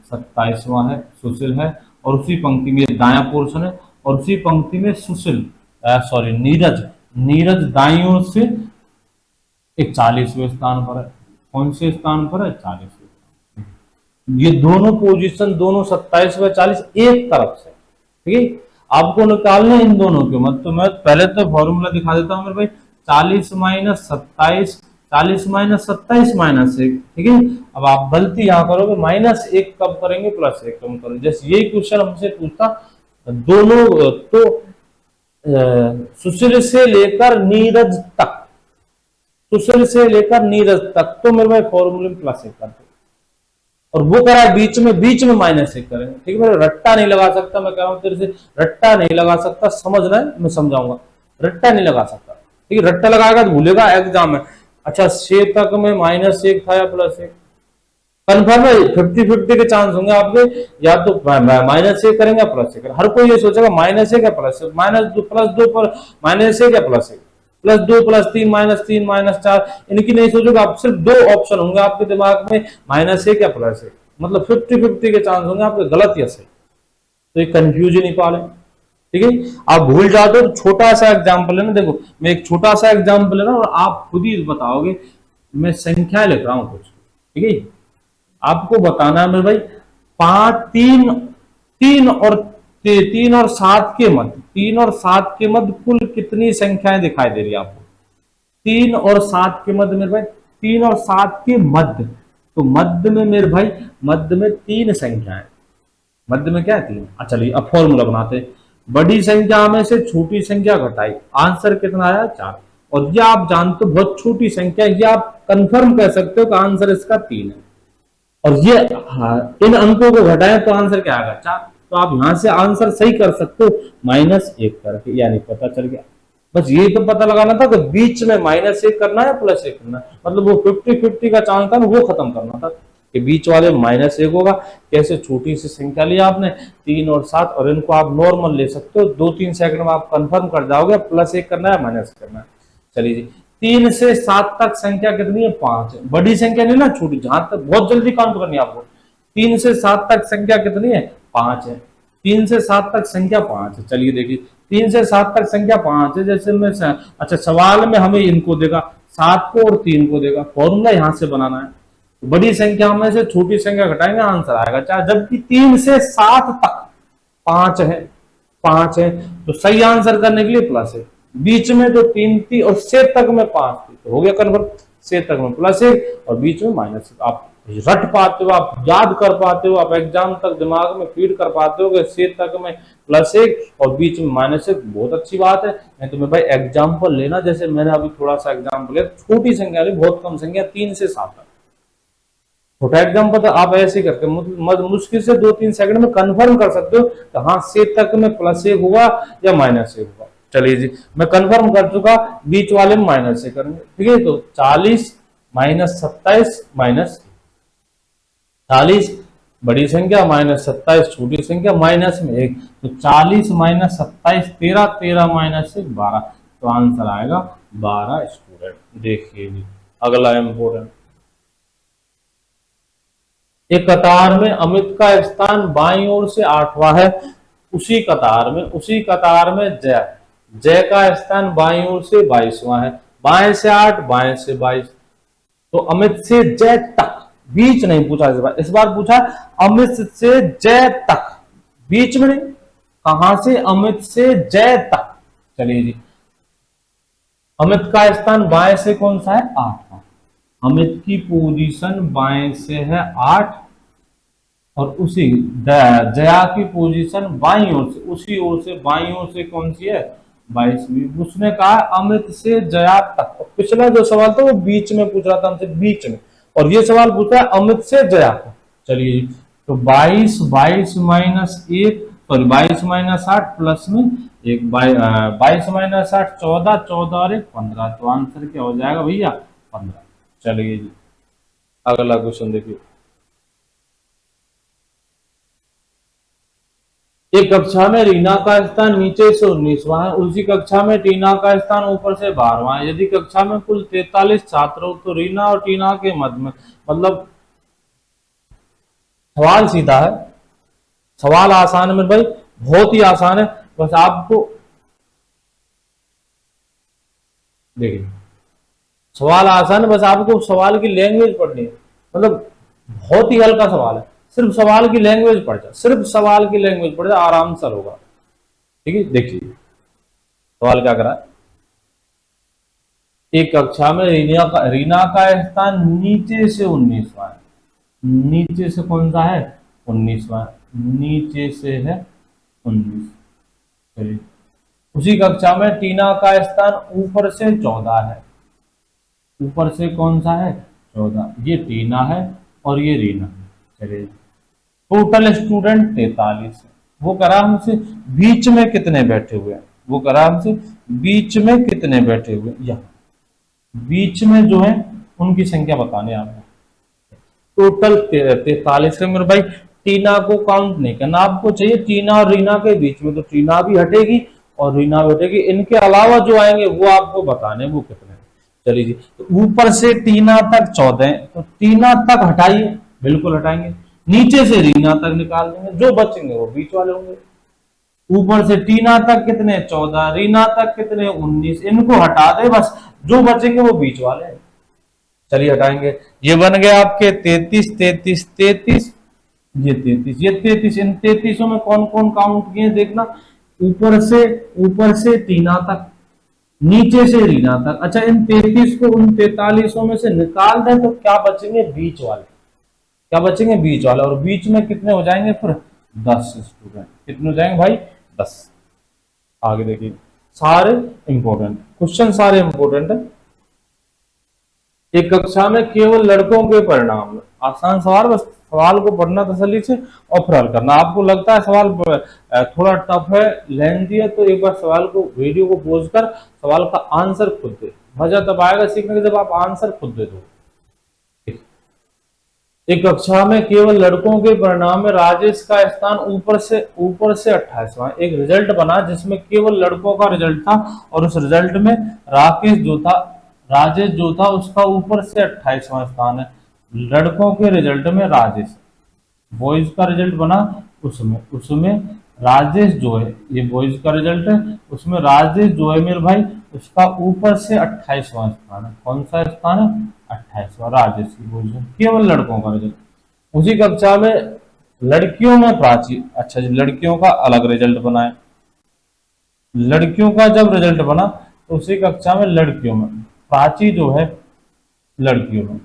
27वां है, सुशील है, और उसी पंक्ति में दाया पोर्शन है, और उसी पंक्ति में नीरज दाईं ओर से 41वें स्थान पर है। कौन से स्थान पर है, 40वें। ये दोनों पोजीशन, दोनों 27 व 40 एक तरफ से, ठीक है। आपको निकालने इन दोनों के मत, तो मैं पहले तो फॉर्मूला दिखा देता हूं मेरे भाई, 40 माइनस 27 माइनस 1, ठीक है। अब आप गलती यहां करोगे, -1 कब करेंगे, +1 कम करोगे। जैसे यही क्वेश्चन हमसे पूछता दोनों, तो सुशील से लेकर नीरज तक, तो मेरे भाई फॉर्मूले में +1 करते, और वो करा बीच में -1 करेंगे, ठीक है। रट्टा नहीं लगा सकता, मैं कह रहा हूं तेरे से, रट्टा नहीं लगा सकता, समझना है, मैं समझाऊंगा। रट्टा नहीं लगा सकता, ठीक है। रट्टा लगाएगा तो भूलेगा एग्जाम में। अच्छा 6 तक में -1 था या +1, कन्फर्म है, 50-50 के चांस होंगे आपके, या तो -1 करेंगे या +1 करेंगे। हर कोई ये सोचेगा -1 या +1, -2 +2 पर -1 या +1, +2 +3 -3 -4, इनकी नहीं सोचोगे आप। सिर्फ 2 ऑप्शन होंगे आपके दिमाग में, -1 या +1, मतलब 50-50 के चांस होंगे आपके गलत या सही। तो ये कंफ्यूज ही नहीं पाले, ठीक है। आप भूल जाते हो, छोटा सा एग्जाम्पल है ना, देखो मैं एक छोटा सा एग्जाम्पल है ना, और आप खुद ही बताओगे। मैं संख्या लिख रहा हूं कुछ, ठीक है। आपको बताना है मेरे भाई, पांच तीन तीन और 7 के मध्य, 3 और 7 के मध्य कुल कितनी संख्याएं दिखाई दे रही है आपको? 3 और 7 के मध्य मेरे भाई, 3 और 7 के मध्य, तो मध्य में मेरे भाई, मध्य में 3 संख्याएं, मध्य में क्या है? 3। अच्छा चलिए अब फॉर्मूला बनाते हैं। बड़ी संख्या में से छोटी संख्या घटाई, आंसर कितना आया? 4। और ये आप जानते हो बहुत छोटी संख्या, ये आप कंफर्म कह सकते हो कि आंसर इसका 3 है। और ये इन अंकों को घटाएं तो आंसर क्या आएगा? 4। तो आप यहां से आंसर सही कर सकते हो -1 करके, यानी पता चल गया। बस ये तो पता लगाना था कि बीच में -1 करना है +1 करना है, मतलब वो 50-50 का चांस था ना, वो खत्म करना था कि बीच वाले -1 होगा। कैसे? छोटी सी संख्या लिया आपने 3 और 7, और इनको आप नॉर्मल ले सकते हो, 2-3 सेकंड में आप कंफर्म कर जाओगे +1 करना है माइनस करना है। चलिए जी, 3 से 7 तक संख्या कितनी है? 5 है। बड़ी संख्या नहीं ना, छोटी, जहां तक बहुत जल्दी काउंट करनी है आपको। 3 से 7 तक संख्या कितनी है? 5 है। 3 से 7 तक संख्या 5 है। चलिए देखिए, 3 से 7 तक संख्या 5 है। जैसे मैं अच्छा, सवाल में हमें इनको देगा, 7 को और 3 को देगा, फॉर्मूला यहां से बनाना है। तो बड़ी संख्या में से छोटी संख्या घटाएंगे, आंसर आएगा 4। जबकि 3 से 7 तक 5 है, 5 है, तो सही आंसर करने के लिए +1। बीच में तो 3 थी और से तक में 5 थी, तो हो गया कन्फर्म। से तक में +1 और बीच में -1। आप रट पाते हो, आप याद कर पाते हो, आप एग्जाम तक दिमाग में फीड कर पाते हो कि से तक में +1 और बीच में -1, बहुत अच्छी बात है। नहीं तो मैं भाई एग्जाम्पल लेना, जैसे मैंने अभी थोड़ा सा एग्जाम्पल लिया, छोटी संख्या, बहुत कम संख्या, 3 से 7 तक छोटा एग्जाम्पल, तो आप ऐसे करके मुश्किल से 2-3 सेकंड में कंफर्म कर सकते हो कि हाँ से तक में +1 हुआ या -1 हुआ। चलिए जी, मैं कंफर्म कर चुका, बीच वाले में -1 करेंगे। ठीक है, तो 40 -27 -40 बड़ी संख्या, -27 छोटी संख्या, -1, तो 40 -27 13, 13 -1 12, तो आंसर आएगा 12 स्टूडेंट। देखिए जी, अगला इंपोर्टेंट, एक कतार में अमित का स्थान बाईं ओर से 8वां है, उसी कतार में जय का स्थान बाईं ओर से 22वां है। बाएं से 8, बाएं से 22, तो अमित से जय तक, बीच नहीं पूछा इस बार पूछा अमित से जय तक, बीच में नहीं, कहां से? अमित से जय तक। चलिए जी, अमित का स्थान बाएं से कौन सा है? 8वां। अमित की पोजीशन बाएं से है 8, और उसी जया की पोजीशन बाईं ओर से, उसी ओर से, बाईं ओर से कौन सी है? 22वीं। उसने कहा अमित से जया तक। पिछला जो सवाल था वो बीच में पूछ रहा था हमसे, बीच में, और ये सवाल पूछा है अमित से जया तक। चलिए, तो 22 -1, सॉरी 22 -8 प्लस में 1, 22 -8 14, 14 और 1 15, तो आंसर क्या हो जाएगा भैया? 15। चलिए जी, अगला क्वेश्चन देखिए। एक कक्षा में रीना का स्थान नीचे से 19वां है, उसी कक्षा में टीना का स्थान ऊपर से 12वां है। यदि कक्षा में कुल 43 छात्र हो तो रीना और टीना के मध्य में, मतलब सवाल सीधा है, सवाल आसान है मेरे भाई, बहुत ही आसान है। बस आपको देखिए, सवाल आसान है, बस आपको सवाल की लैंग्वेज पढ़नी है, मतलब बहुत ही हल्का सवाल है, सिर्फ सवाल की लैंग्वेज पढ़ जा, सिर्फ सवाल की लैंग्वेज पढ़ जा, आराम से होगा। ठीक है, देखिए सवाल क्या करा है। एक कक्षा में रीना का स्थान नीचे से 19वां है, नीचे से कौन सा है? 19वां, नीचे से है 19। चलिए, उसी कक्षा में टीना का स्थान ऊपर से 14 है, ऊपर से कौन सा है? 14, ये टीना है और ये रीना है। चलिए, टोटल स्टूडेंट 43 है। वो करा हमसे बीच में कितने बैठे हुए हैं, वो करा हमसे बीच में कितने बैठे हुए हैं, यहाँ बीच में जो है उनकी संख्या बताने आपको। टोटल 43 है मेरे भाई। टीना को काउंट नहीं करना, आपको चाहिए टीना और रीना के बीच में, तो टीना भी हटेगी और रीना भी हटेगी, इनके अलावा जो आएंगे वो आपको बताने वो कितने। चलिए जी, तो ऊपर से टीना तक 14 है, तो टीना तक हटाइए, बिल्कुल हटाएंगे। नीचे से रीना तक निकाल देंगे, जो बचेंगे वो बीच वाले होंगे। ऊपर से टीना तक कितने? 14, रीना तक कितने? 19, इनको हटा दे बस, जो बचेंगे वो बीच वाले हैं। चलिए हटाएंगे, ये बन गया आपके 33 33 33, ये 33 ये 33। इन 33 में कौन कौन काउंट किए देखना, ऊपर से तीना तक, नीचे से रीना तक। अच्छा, इन 33 को उन 43 में से निकाल दें तो क्या बचेंगे, बीच वाले, क्या बचेंगे, बीच वाले। और बीच में कितने हो जाएंगे फिर, 10 स्टूडेंट। कितने हो जाएंगे भाई, 10। आगे देखिए, सारे इंपॉर्टेंट क्वेश्चन, सारे इंपॉर्टेंट है। एक कक्षा में केवल लड़कों के परिणाम, आसान सवाल, बस सवाल को पढ़ना तसल्ली से और फिर हल करना। आपको लगता है सवाल थोड़ा टफ है, लेंथी है, तो एक बार सवाल को, वीडियो को पॉज कर सवाल का आंसर खुद दे। मजा तब आएगा सीखने के जब आप आंसर खुद दे दो। एक कक्षा में केवल लड़कों के परिणाम में राजेश का स्थान ऊपर से 28वां। एक रिजल्ट बना जिसमें केवल लड़कों का रिजल्ट था और उस रिजल्ट में राजेश जो था उसका ऊपर से 28वां स्थान है। लड़कों के रिजल्ट में राजेश, बॉयज का रिजल्ट बना, उसमें राजेश जो है, ये बॉयज का रिजल्ट है, उसमें राजेश जो है मेरे भाई उसका ऊपर से 28वां स्थान है। कौन सा स्थान है, 28वां, राजेश की पोजीशन। केवल लड़कों का रिजल्ट। उसी कक्षा में लड़कियों में प्राची, अच्छा जी, लड़कियों का अलग रिजल्ट बना है। लड़कियों का जब रिजल्ट बना तो उसी कक्षा में लड़कियों में प्राची जो है, लड़कियों में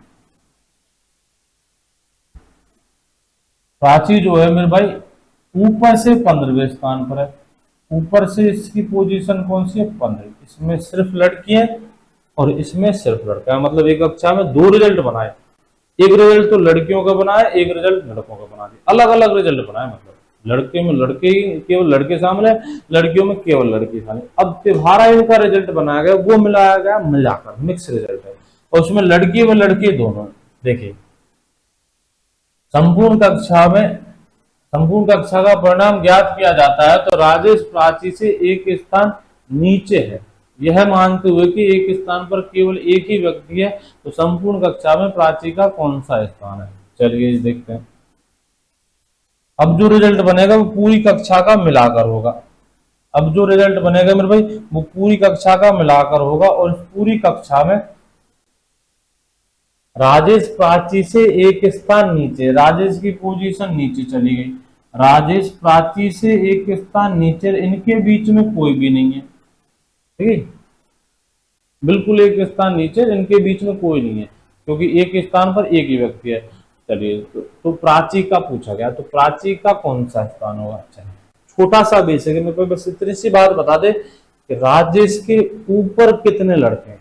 प्राची जो है मेरे भाई ऊपर से 15वें स्थान पर है। ऊपर से इसकी पोजीशन कौन सी है, 15। इसमें सिर्फ लड़कियां और इसमें सिर्फ लड़का है। मतलब एक कक्षा में 2 रिजल्ट बनाए, एक रिजल्ट तो लड़कियों का बनाया, एक रिजल्ट लड़कों का बना दिया, अलग अलग रिजल्ट बनाए। मतलब लड़के में लड़के, केवल लड़के सामने, लड़कियों में केवल लड़की सामने। अब तिहारा इनका रिजल्ट बनाया गया, वो मिलाया गया, मिलाकर मिक्स रिजल्ट है, और उसमें लड़की व लड़के दोनों। देखिए, संपूर्ण कक्षा का परिणाम ज्ञात किया जाता है तो राजेश प्राची से एक स्थान नीचे है, यह मानते हुए कि एक स्थान पर केवल एक ही व्यक्ति है, तो संपूर्ण कक्षा में प्राची का कौन सा स्थान है। चलिए देखते हैं। अब जो रिजल्ट बनेगा वो पूरी कक्षा का मिलाकर होगा। अब जो रिजल्ट बनेगा मेरे भाई वो पूरी कक्षा का मिलाकर होगा, और पूरी कक्षा में राजेश प्राची से एक स्थान नीचे, राजेश की पोजीशन नीचे चली गई, राजेश प्राची से एक स्थान नीचे, इनके बीच में कोई भी नहीं है, ठीक है, बिल्कुल एक स्थान नीचे, इनके बीच में कोई नहीं है, क्योंकि एक स्थान पर एक ही व्यक्ति है। चलिए, तो प्राची का पूछा गया, तो प्राची का कौन सा स्थान होगा। चलिए, छोटा सा बेसिक है, मेरे को बस इतनी सी बात बता दे कि राजेश के ऊपर कितने लड़के हैं।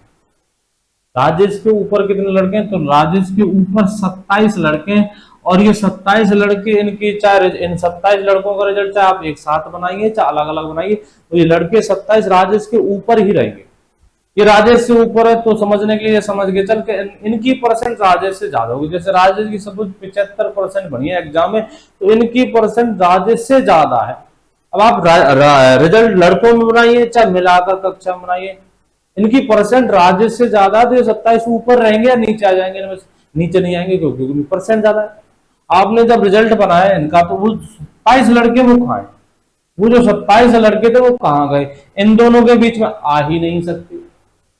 राजेश के ऊपर कितने लड़के हैं, तो राजेश के ऊपर 27 लड़के हैं, और ये 27 लड़के, इनकी चाहे इन 27 लड़कों का रिजल्ट चाहे आप एक साथ बनाइए चाहे अलग अलग बनाइए, तो ये लड़के 27 राजेश के ऊपर ही रहेंगे। ये राजेश से ऊपर है तो समझने के लिए समझ के चल के इनकी परसेंट राजेश से ज्यादा होगी। जैसे राजेश की सपोज 75% बनी है एग्जाम में, तो इनकी परसेंट राजेश से ज्यादा है। अब आप रिजल्ट लड़कों में बनाइए चाहे मिलाकर कक्षा में बनाइए, इनकी परसेंट राजेश से ज्यादा, तो ये 27 ऊपर रहेंगे या नीचे आ जाएंगे, नीचे नहीं आएंगे क्योंकि परसेंट ज्यादा है। आपने जब रिजल्ट बनाया इनका, तो वो 27 लड़के वो कहाँ है, वो जो 27 लड़के थे वो कहाँ गए, इन दोनों के बीच में आ ही नहीं सकते,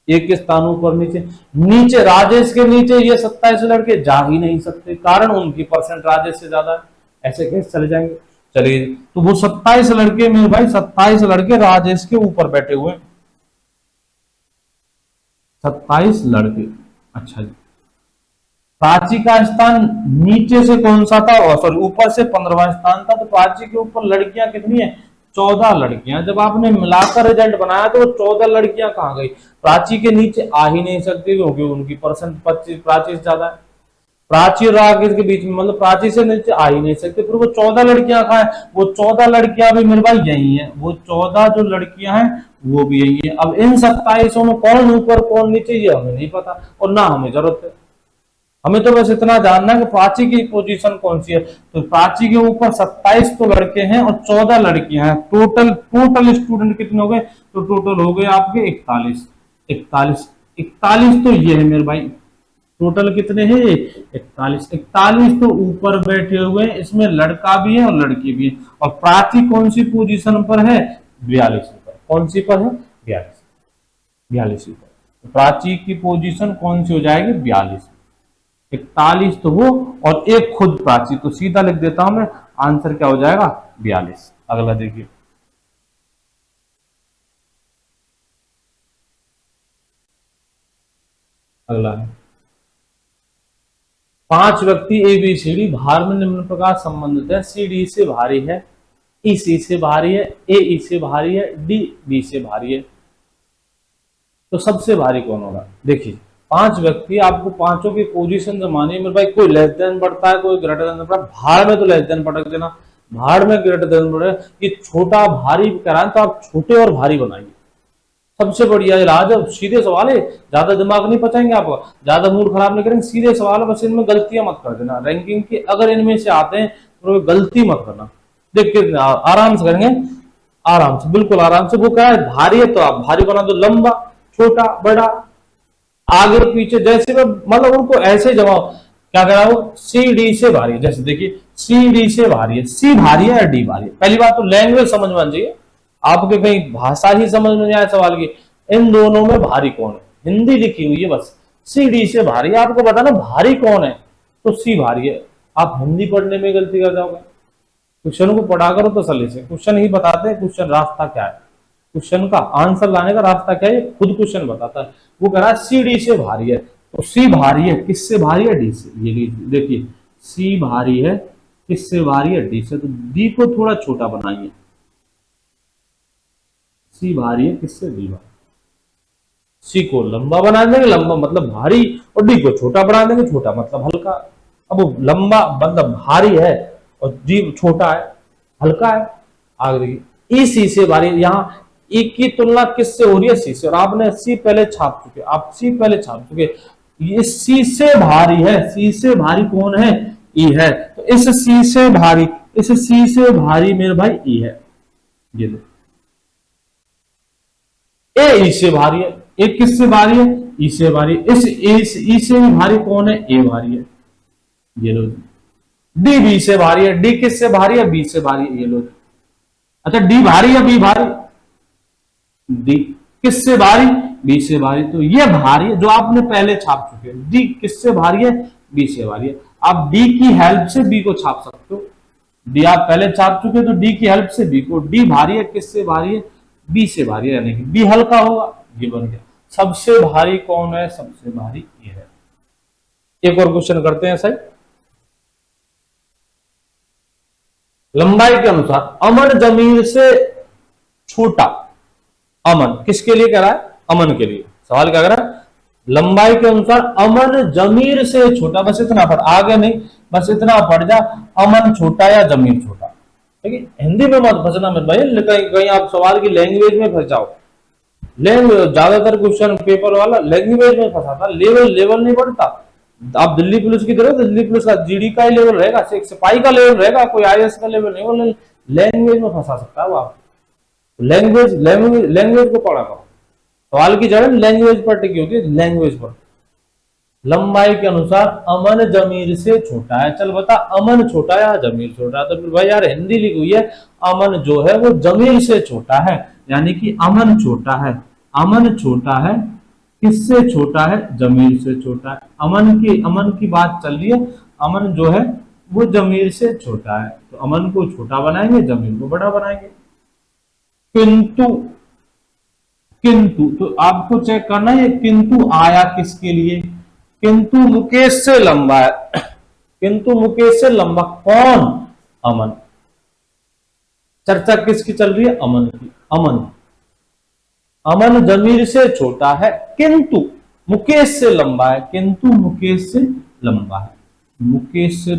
एक स्थान ऊपर नीचे राजेश के नीचे ये 27 लड़के जा ही नहीं सकते, कारण उनकी परसेंट राजेश से ज्यादा है। ऐसे कैसे चले जाएंगे। चलिए, तो वो 27 लड़के में भाई 27 लड़के राजेश के ऊपर बैठे हुए, 27 लड़के। अच्छा जी, प्राची का स्थान नीचे से कौन सा था, सॉरी ऊपर से 15वां स्थान था, तो प्राची के ऊपर लड़कियां कितनी है, 14 लड़कियां। जब आपने मिलाकर रिजल्ट बनाया तो 14 लड़कियां कहां गई, प्राची के नीचे आ ही नहीं सकती, क्योंकि उनकी परसेंट 25 प्राची से ज्यादा है। प्राची और राकेश के बीच में, मतलब प्राची से नीचे आ ही नहीं सकते, फिर वो 14 लड़कियां कहां है, वो 14 लड़कियां भी मेरे भाई यही है, वो 14 जो लड़कियां हैं वो भी यही है। अब इन 27 में कौन ऊपर कौन नीचे ये हमें नहीं पता, और ना हमें जरूरत है, हमें तो बस इतना जानना है कि प्राची की पोजीशन कौन सी है। तो प्राची के ऊपर 27 तो लड़के हैं और 14 लड़कियां हैं, टोटल स्टूडेंट कितने हो गए, तो टोटल हो गए आपके 41 तो ये है मेरे भाई, टोटल कितने हैं 41 तो ऊपर बैठे हुए हैं, इसमें लड़का भी है और लड़की भी है। और प्राची कौन सी पोजीशन पर है, 42 पर। कौन सी पर है, 42 पर। प्राची की पोजीशन कौन सी हो जाएगी, 42। 41 तो वो और एक खुद प्राची, तो सीधा लिख देता हूं मैं, आंसर क्या हो जाएगा 42। अगला देखिए, अगला है, 5 व्यक्ति ए बी सी डी भार में निम्न प्रकार संबंधित है। सी डी से भारी है, ई सी से भारी है, ए ई से भारी है, डी बी से भारी है। तो सबसे भारी कौन होगा? देखिए 5 व्यक्ति, आपको पांचों की पोजीशन जमानी है मेरे भाई। कोई लेस देन पड़ता है, कोई ग्रेटर देन पड़ता है। भाड़ में तो लेस देन पड़क देना, भाड़ में ग्रेटर देन पड़े। ये छोटा भारी कराएं तो आप छोटे और भारी बनाइए, सबसे बढ़िया इलाज है। सीधे सवाल है, ज्यादा दिमाग नहीं पचाएंगे आप, ज्यादा मूड खराब नहीं करेंगे, सीधे सवाल है। बस इनमें गलतियां मत कर देना। रैंकिंग की अगर इनमें से आते हैं तो गलती मत करना। देख के आराम से करेंगे, आराम से, बिल्कुल आराम से। वो क्या है, भारी है तो आप भारी बना दो, लंबा छोटा बड़ा आगे पीछे, जैसे मतलब उनको ऐसे जमाओ। क्या कराओ, सी डी से भारी है। जैसे देखिए सी डी से भारी है, सी भारी है या डी भारी है। पहली बात तो लैंग्वेज समझ में आनी चाहिए आपके, कहीं भाषा ही समझ में नहीं आए सवाल की। इन दोनों में भारी कौन है, हिंदी लिखी हुई है बस, सी डी से भारी है। आपको बताना भारी कौन है, तो सी भारी है। आप हिंदी पढ़ने में गलती कर जाओगे। क्वेश्चन को पढ़ा करो तसल्ली से, क्वेश्चन ही बताते हैं क्वेश्चन रास्ता क्या है, क्वेश्चन का आंसर लाने का रास्ता क्या है, खुद क्वेश्चन बताता है। वो कह रहा है सी डी से भारी है, तो सी भारी है किससे भारी है, डी से। ये देखिए सी भारी है किससे भारी है, डी से। तो डी को थोड़ा छोटा बनाइए, सी भारी है किससे, डी भारी। सी को लंबा बना देंगे, लंबा मतलब भारी, और डी को छोटा बना देंगे, छोटा मतलब हल्का। अब वो लंबा मतलब भारी है और डी छोटा है, हल्का है। आगे देखिए ई सी से भारी, यहाँ ई की तुलना किससे हो रही है, सी से। और आपने सी पहले छाप चुके, आप सी पहले छाप चुके। ये सी से भारी है, सी से भारी कौन है, ई है। तो इस सी से भारी, इस सी से भारी मेरे भाई ई है। ये लो, ए ई से भारी है, ए किससे भारी है, ई से भारी। इस ई से भी भारी कौन है, ए भारी है। ये लो, डी बी से भारी है, डी किससे भारी है, बी से भारी है। ये लो, अच्छा डी भारी है बी भारी, डी किससे भारी, बी से भारी। तो ये भारी है जो आपने पहले छाप चुके हैं। डी किससे भारी है, बी से भारी है। आप डी की हेल्प से बी को छाप सकते हो। डी आप पहले छाप चुके तो डी की हेल्प से बी को। डी भारी है किससे भारी है, बी से भारी है, यानी कि बी हल्का होगा। ये बन गया। सबसे भारी कौन है, सबसे भारी ये है। एक और क्वेश्चन करते हैं सही। लंबाई के अनुसार अमन जमीन से छोटा, अमन किसके लिए कह रहा है, अमन के लिए। सवाल क्या कर रहा है, लंबाई के अनुसार अमन जमीर से छोटा। बस इतना पढ़, आगे नहीं, बस इतना पढ़ जा, अमन छोटा या जमीर छोटा। ठीक है, हिंदी में मत फंसना मत भाई, कहीं कहीं आप सवाल की लैंग्वेज में फंस जाओ। लैंग्वेज ज्यादातर क्वेश्चन पेपर वाला लैंग्वेज में फंसाता, लेवल लेवल नहीं बढ़ता। आप दिल्ली पुलिस की तरह, दिल्ली पुलिस का जीडी का ही लेवल रहेगा, सिपाही का लेवल रहेगा, कोई आईएएस का लेवल नहीं। वो लैंग्वेज में फंसा सकता है वो आप। लैंग्वेज लैंग्वेज लैंग्वेज को पढ़ा करो। सवाल की जड़ लैंग्वेज पर टिकी होती है, लैंग्वेज पर। लंबाई के अनुसार अमन जमीर से छोटा है। चल बता, अमन छोटा या जमीर छोटा है। तो फिर भाई यार हिंदी लिखी हुई है, अमन जो है वो जमीर से छोटा है, यानी कि अमन छोटा है। अमन छोटा है किससे छोटा है, जमीर से छोटा है। अमन की बात चल रही है, अमन जो है वो जमीर से छोटा है। तो अमन को छोटा बनाएंगे, जमीर को बड़ा बनाएंगे। किंतु, किंतु तो आपको चेक करना है किंतु आया किसके लिए, किंतु मुकेश से लंबा है। किंतु मुकेश से लंबा कौन, अमन। चर्चा किसकी चल रही है, अमन की। अमन, अमन जमीर से छोटा है किंतु मुकेश से लंबा है। किंतु मुकेश से लंबा है, मुकेश से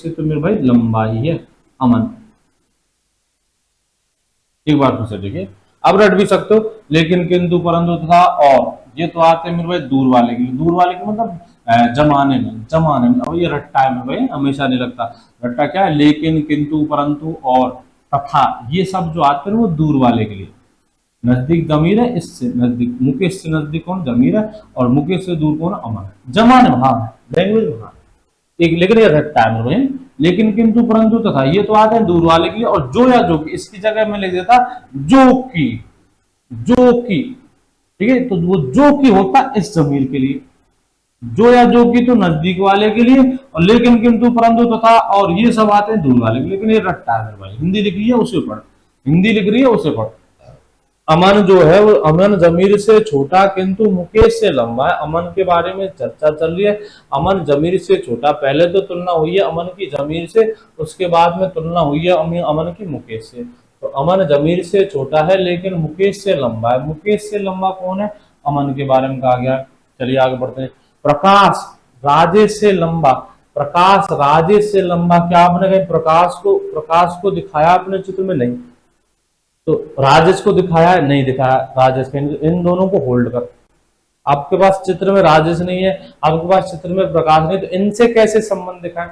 तो मेरे भाई लंबा ही है अमन। एक बार फिर से देखिए, अब रट भी सकते हो, लेकिन किंतु परंतु तथा और ये तो आते हैं मेरे भाई दूर वाले के लिए। दूर वाले के मतलब जमाने में। अब ये रट्टा है मेरे भाई, हमेशा नहीं लगता। रट्टा क्या है, लेकिन किंतु परंतु और तथा, ये सब जो आते हैं वो दूर वाले के लिए। नजदीक जमीर है, इससे नजदीक मुकेश से नजदीक कौन, जमीर है, और मुकेश से दूर कौन, अमन है। जमाने वहां है, लैंग्वेज वहां एक, लेकिन ये रट्टा है मेरे भाई। लेकिन किंतु परंतु तथा ये तो आते हैं दूर वाले के लिए। और जो या जो की, इसकी जगह में लिख देता जो की, ठीक है। तो वो जो की होता इस जमीर के लिए, जो या जो की तो नजदीक वाले के लिए, और लेकिन किंतु परंतु तथा और ये सब आते हैं दूर वाले के लिए। लेकिन ये रट्टा है मेरे भाई, हिंदी लिख रही है उसे पढ़, हिंदी लिख रही है उसे पढ़। अमन जो है वो अमन जमीर से छोटा किंतु मुकेश से लंबा है। अमन के बारे में चर्चा चल रही है। अमन जमीर से छोटा, पहले तो तुलना हुई है अमन की जमीर से, उसके बाद में तुलना हुई है अमन की मुकेश से। तो अमन जमीर से छोटा है लेकिन मुकेश से लंबा है। मुकेश से लंबा कौन है? अमन के बारे में कहा गया। चलिए आगे बढ़ते हैं। प्रकाश राजेश से लंबा, प्रकाश राजेश से लंबा। क्या आपने कहीं प्रकाश को दिखाया अपने चित्र में? नहीं। तो राजेश को दिखाया है? नहीं दिखाया राजेश के। इन दोनों को होल्ड कर। आपके पास चित्र में राजेश नहीं है, आपके पास चित्र में प्रकाश नहीं, तो इनसे कैसे संबंध दिखाएं?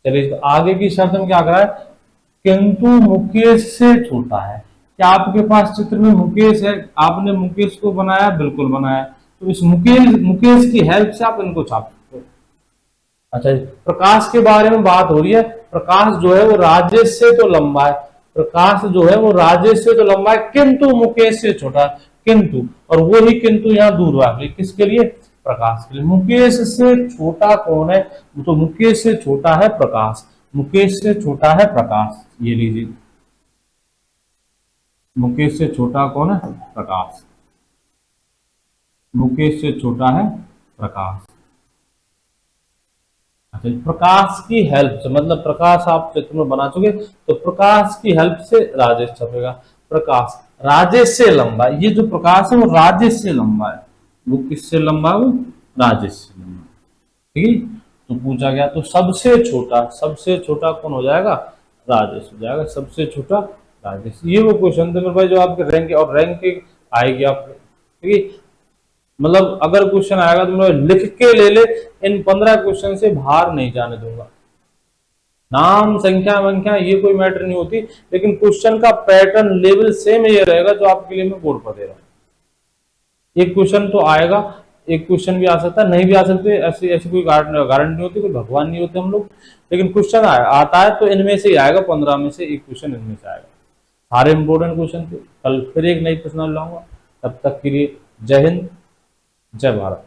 चलिए तो आगे की शर्त में क्या करा है? किंतु मुकेश से छोटा है। क्या आपके पास चित्र में मुकेश है? आपने मुकेश को बनाया? बिल्कुल बनाया। तो इस मुकेश की हेल्प से आप इनको छाप सकते हो। अच्छा जी, प्रकाश के बारे में बात हो रही है। प्रकाश जो है वो राजेश से तो लंबा है, प्रकाश जो है वो राजेश से तो लंबा है किंतु मुकेश से छोटा है। किंतु, और वो ही किंतु यहाँ दूर वाले किसके लिए? प्रकाश के लिए। मुकेश से छोटा कौन है? तो मुकेश से छोटा है प्रकाश। मुकेश से छोटा है प्रकाश, ये लीजिए। मुकेश से छोटा कौन है? प्रकाश। मुकेश से छोटा है प्रकाश। अच्छा, प्रकाश की हेल्प से, मतलब प्रकाश आप चित्र में बना चुके, तो प्रकाश की हेल्प से राजेश छपेगा। प्रकाश राजेश से लंबा, ये जो प्रकाश है वो राजेश से लंबा है। वो किससे लंबा है? वो राजेश से लंबा। ठीक है, तो पूछा गया तो सबसे छोटा कौन हो जाएगा? राजेश हो जाएगा, सबसे छोटा राजेश। ये वो क्वेश्चन थे मेरे भाई जो आपके रैंक और रैंक आएगी आपके। ठीक है, मतलब अगर क्वेश्चन आएगा तो मैं लिख के ले ले, इन 15 क्वेश्चन से बाहर नहीं जाने दूंगा। नाम संख्या वंख्या ये कोई मैटर नहीं होती, लेकिन क्वेश्चन का पैटर्न लेवल सेम ये रहेगा जो आपके लिए मैं बोर्ड पर दे रहा हूँ। एक क्वेश्चन तो आएगा, एक क्वेश्चन भी आ सकता है, नहीं भी आ सकते, ऐसी ऐसी कोई गारंटी नहीं होती, कोई भगवान नहीं होते हम लोग। लेकिन क्वेश्चन आता है तो इनमें से ही आएगा, 15 में से एक क्वेश्चन इनमें से आएगा। सारे इंपॉर्टेंट क्वेश्चन थे। कल फिर एक नई प्रश्न लाऊंगा, तब तक के लिए जय हिंद, जय भारत।